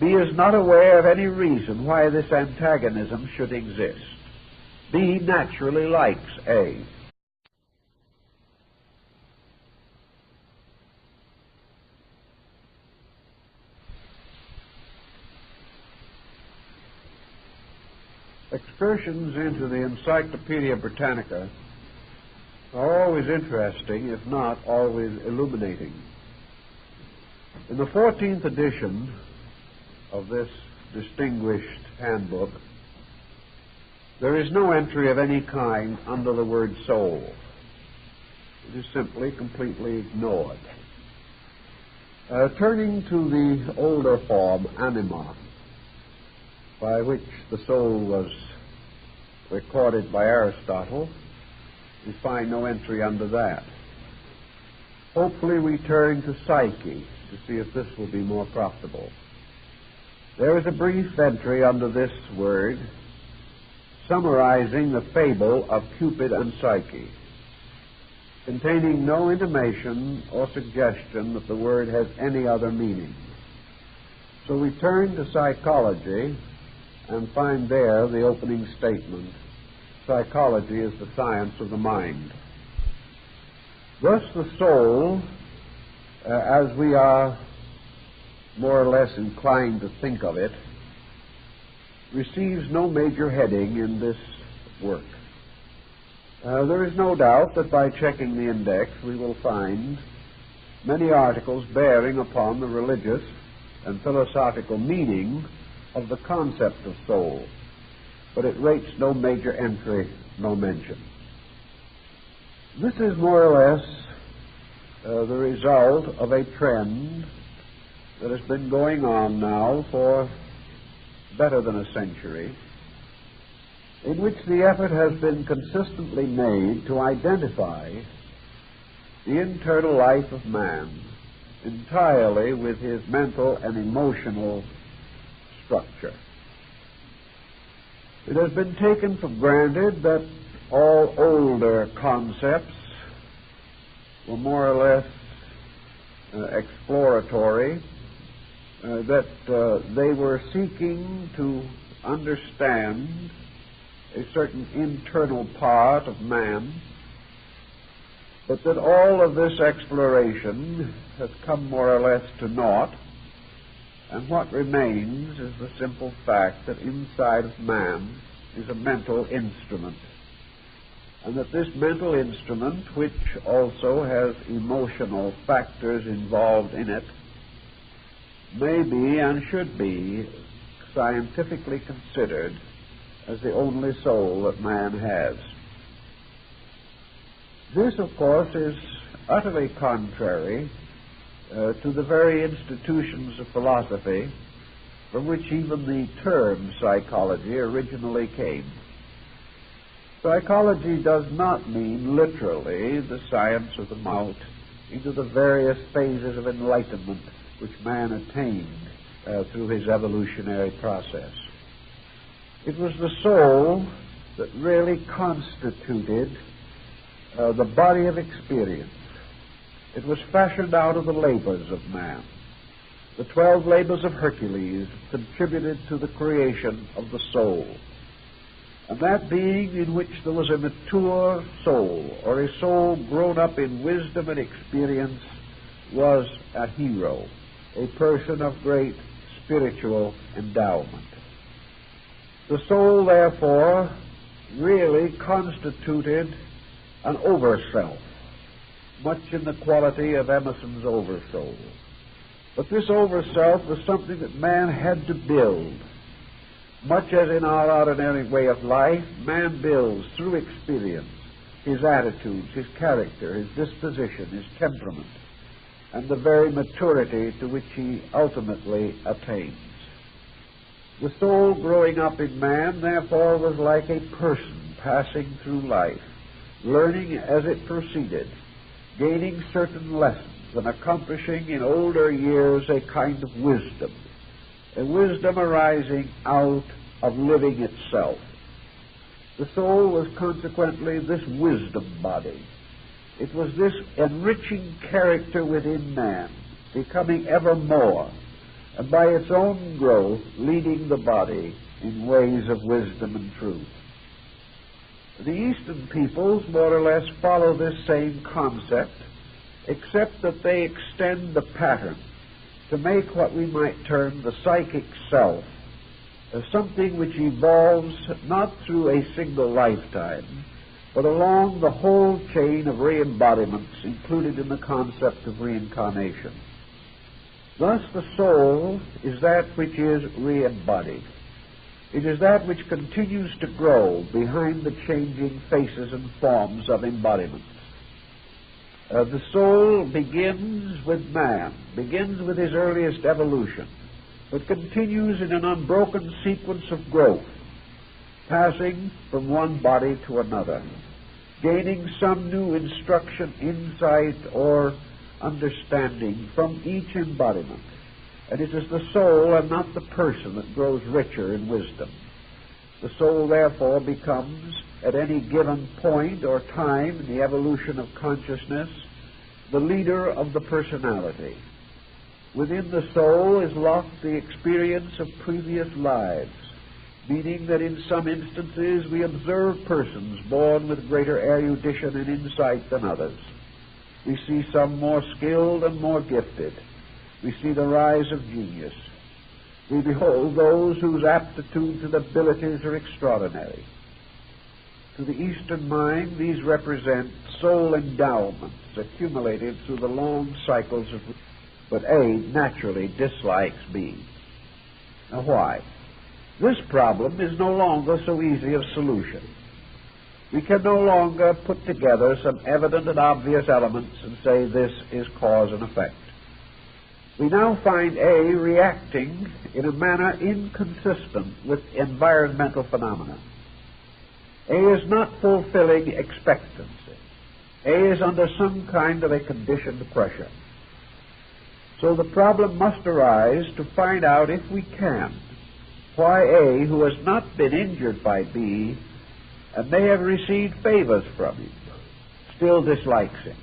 B is not aware of any reason why this antagonism should exist. B naturally likes A. Excursions into the Encyclopedia Britannica are always interesting, if not always illuminating. In the 14th edition of this distinguished handbook, there is no entry of any kind under the word soul. It is simply completely ignored. Turning to the older form, anima, by which the soul was recorded by Aristotle, we find no entry under that. Hopefully we turn to psyche to see if this will be more profitable. There is a brief entry under this word summarizing the fable of Cupid and Psyche, containing no intimation or suggestion that the word has any other meaning. So we turn to psychology and find there the opening statement: psychology is the science of the mind. Thus the soul, as we are more or less inclined to think of it, receives no major heading in this work. There is no doubt that by checking the index we will find many articles bearing upon the religious and philosophical meaning of the concept of soul, but it rates no major entry, no mention. This is more or less the result of a trend that has been going on now for better than a century, in which the effort has been consistently made to identify the internal life of man entirely with his mental and emotional structure. It has been taken for granted that all older concepts were more or less exploratory, that they were seeking to understand a certain internal part of man, but that all of this exploration has come more or less to naught, and what remains is the simple fact that inside of man is a mental instrument, and that this mental instrument, which also has emotional factors involved in it, may be and should be scientifically considered as the only soul that man has. This, of course, is utterly contrary to the very institutions of philosophy from which even the term psychology originally came. Psychology does not mean literally the science of the mount into the various phases of enlightenment which man attained through his evolutionary process. It was the soul that really constituted the body of experience. It was fashioned out of the labors of man. The 12 labors of Hercules contributed to the creation of the soul. And that being in which there was a mature soul, or a soul grown up in wisdom and experience, was a hero, a person of great spiritual endowment. The soul, therefore, really constituted an overself, much in the quality of Emerson's oversoul. But this overself was something that man had to build. Much as in our ordinary way of life, man builds through experience his attitudes, his character, his disposition, his temperament, and the very maturity to which he ultimately attains. The soul growing up in man, therefore, was like a person passing through life, learning as it proceeded, gaining certain lessons, and accomplishing in older years a kind of wisdom, a wisdom arising out of living itself. The soul was consequently this wisdom body. It was this enriching character within man becoming ever more, and by its own growth leading the body in ways of wisdom and truth. The Eastern peoples more or less follow this same concept, except that they extend the pattern to make what we might term the psychic self as something which evolves not through a single lifetime, but along the whole chain of re-embodiments included in the concept of reincarnation. Thus the soul is that which is re-embodied. It is that which continues to grow behind the changing faces and forms of embodiments. The soul begins with man, begins with his earliest evolution, but continues in an unbroken sequence of growth, passing from one body to another, gaining some new instruction, insight, or understanding from each embodiment. And it is the soul and not the person that grows richer in wisdom. The soul, therefore, becomes, at any given point or time in the evolution of consciousness, the leader of the personality. Within the soul is locked the experience of previous lives, meaning that in some instances we observe persons born with greater erudition and insight than others. We see some more skilled and more gifted. We see the rise of genius. We behold those whose aptitudes and abilities are extraordinary. To the Eastern mind, these represent soul endowments accumulated through the long cycles of... But A naturally dislikes B. Now why? This problem is no longer so easy of solution. We can no longer put together some evident and obvious elements and say this is cause and effect. We now find A reacting in a manner inconsistent with environmental phenomena. A is not fulfilling expectancy. A is under some kind of a conditioned pressure. So the problem must arise to find out, if we can, why A, who has not been injured by B and may have received favors from him, still dislikes him.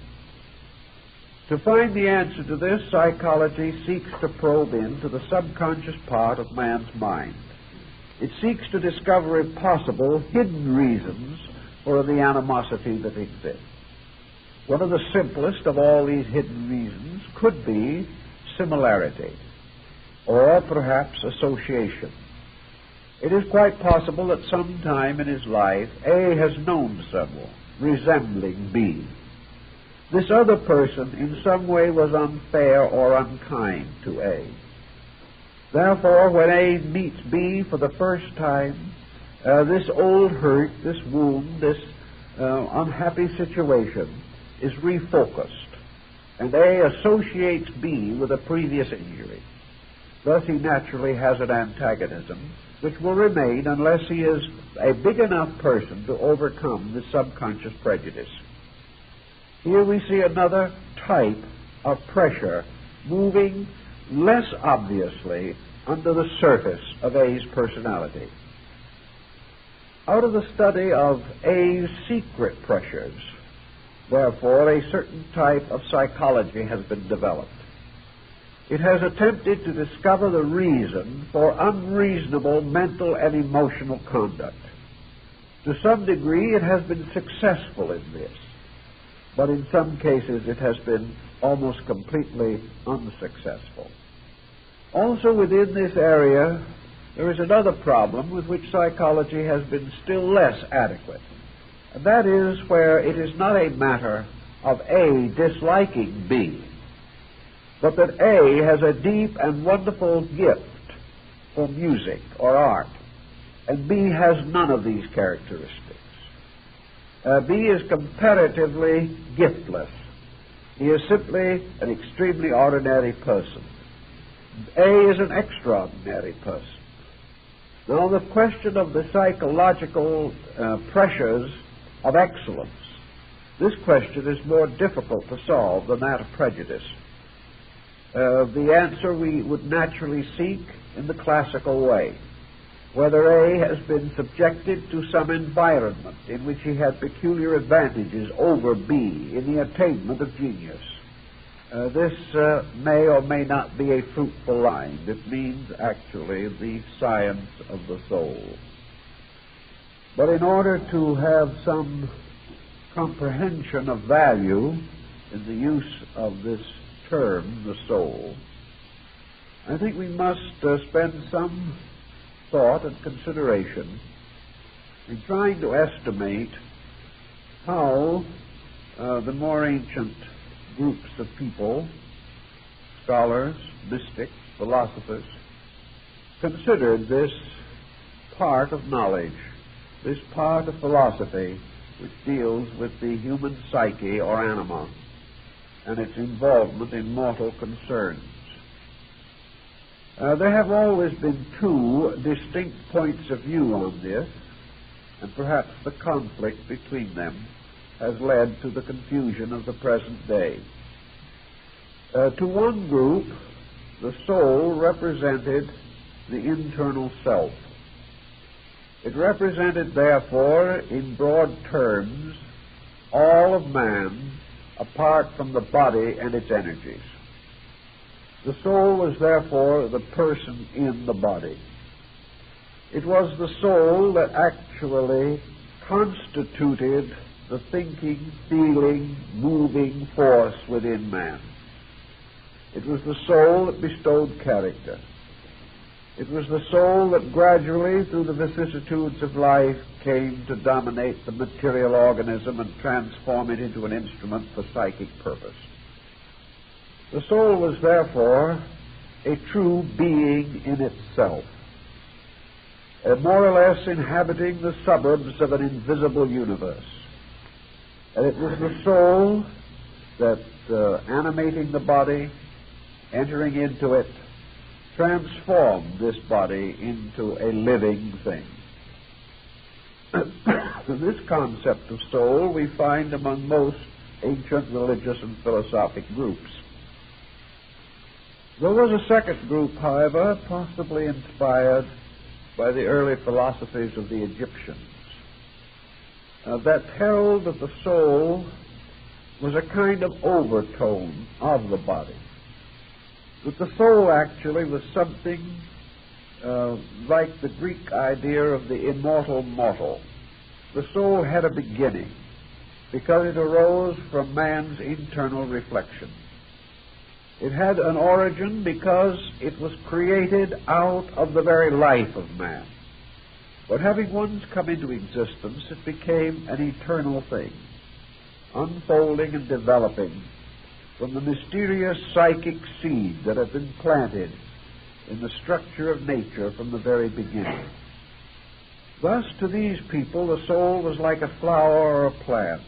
To find the answer to this, psychology seeks to probe into the subconscious part of man's mind. It seeks to discover, if possible, hidden reasons for the animosity that exists. One of the simplest of all these hidden reasons could be similarity, or perhaps association. It is quite possible that sometime in his life A has known someone resembling B. This other person in some way was unfair or unkind to A. Therefore, when A meets B for the first time, this old hurt, this wound, this unhappy situation is refocused, and A associates B with a previous injury. Thus he naturally has an antagonism which will remain unless he is a big enough person to overcome the subconscious prejudice. Here we see another type of pressure moving less obviously under the surface of A's personality. Out of the study of A's secret pressures, therefore, a certain type of psychology has been developed. It has attempted to discover the reason for unreasonable mental and emotional conduct. To some degree, it has been successful in this, but in some cases it has been almost completely unsuccessful. Also within this area, there is another problem with which psychology has been still less adequate, and that is where it is not a matter of A disliking B, but that A has a deep and wonderful gift for music or art, and B has none of these characteristics. B is comparatively giftless. He is simply an extremely ordinary person. A is an extraordinary person. Now, the question of the psychological pressures of excellence, this question is more difficult to solve than that of prejudice. The answer we would naturally seek in the classical way, whether A has been subjected to some environment in which he had peculiar advantages over B in the attainment of genius. This may or may not be a fruitful line. It means actually the science of the soul. But in order to have some comprehension of value in the use of this term, the soul, I think we must spend some thought and consideration in trying to estimate how the more ancient groups of people, scholars, mystics, philosophers, considered this part of knowledge, this part of philosophy which deals with the human psyche or anima and its involvement in mortal concerns. There have always been two distinct points of view on this, and perhaps the conflict between them has led to the confusion of the present day. To one group, the soul represented the internal self. It represented, therefore, in broad terms, all of man apart from the body and its energies. The soul was, therefore, the person in the body. It was the soul that actually constituted the thinking, feeling, moving force within man. It was the soul that bestowed character. It was the soul that gradually, through the vicissitudes of life, came to dominate the material organism and transform it into an instrument for psychic purpose. The soul was, therefore, a true being in itself, more or less inhabiting the suburbs of an invisible universe. And it was the soul that, animating the body, entering into it, transformed this body into a living thing. This concept of soul we find among most ancient religious and philosophic groups. There was a second group, however, possibly inspired by the early philosophies of the Egyptians, that held that the soul was a kind of overtone of the body. That the soul actually was something like the Greek idea of the immortal mortal. The soul had a beginning because it arose from man's internal reflection. It had an origin because it was created out of the very life of man. But having once come into existence, it became an eternal thing, unfolding and developing from the mysterious psychic seed that had been planted in the structure of nature from the very beginning. Thus, to these people, the soul was like a flower or a plant,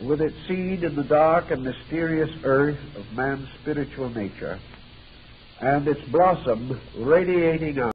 with its seed in the dark and mysterious earth of man's spiritual nature, and its blossom radiating out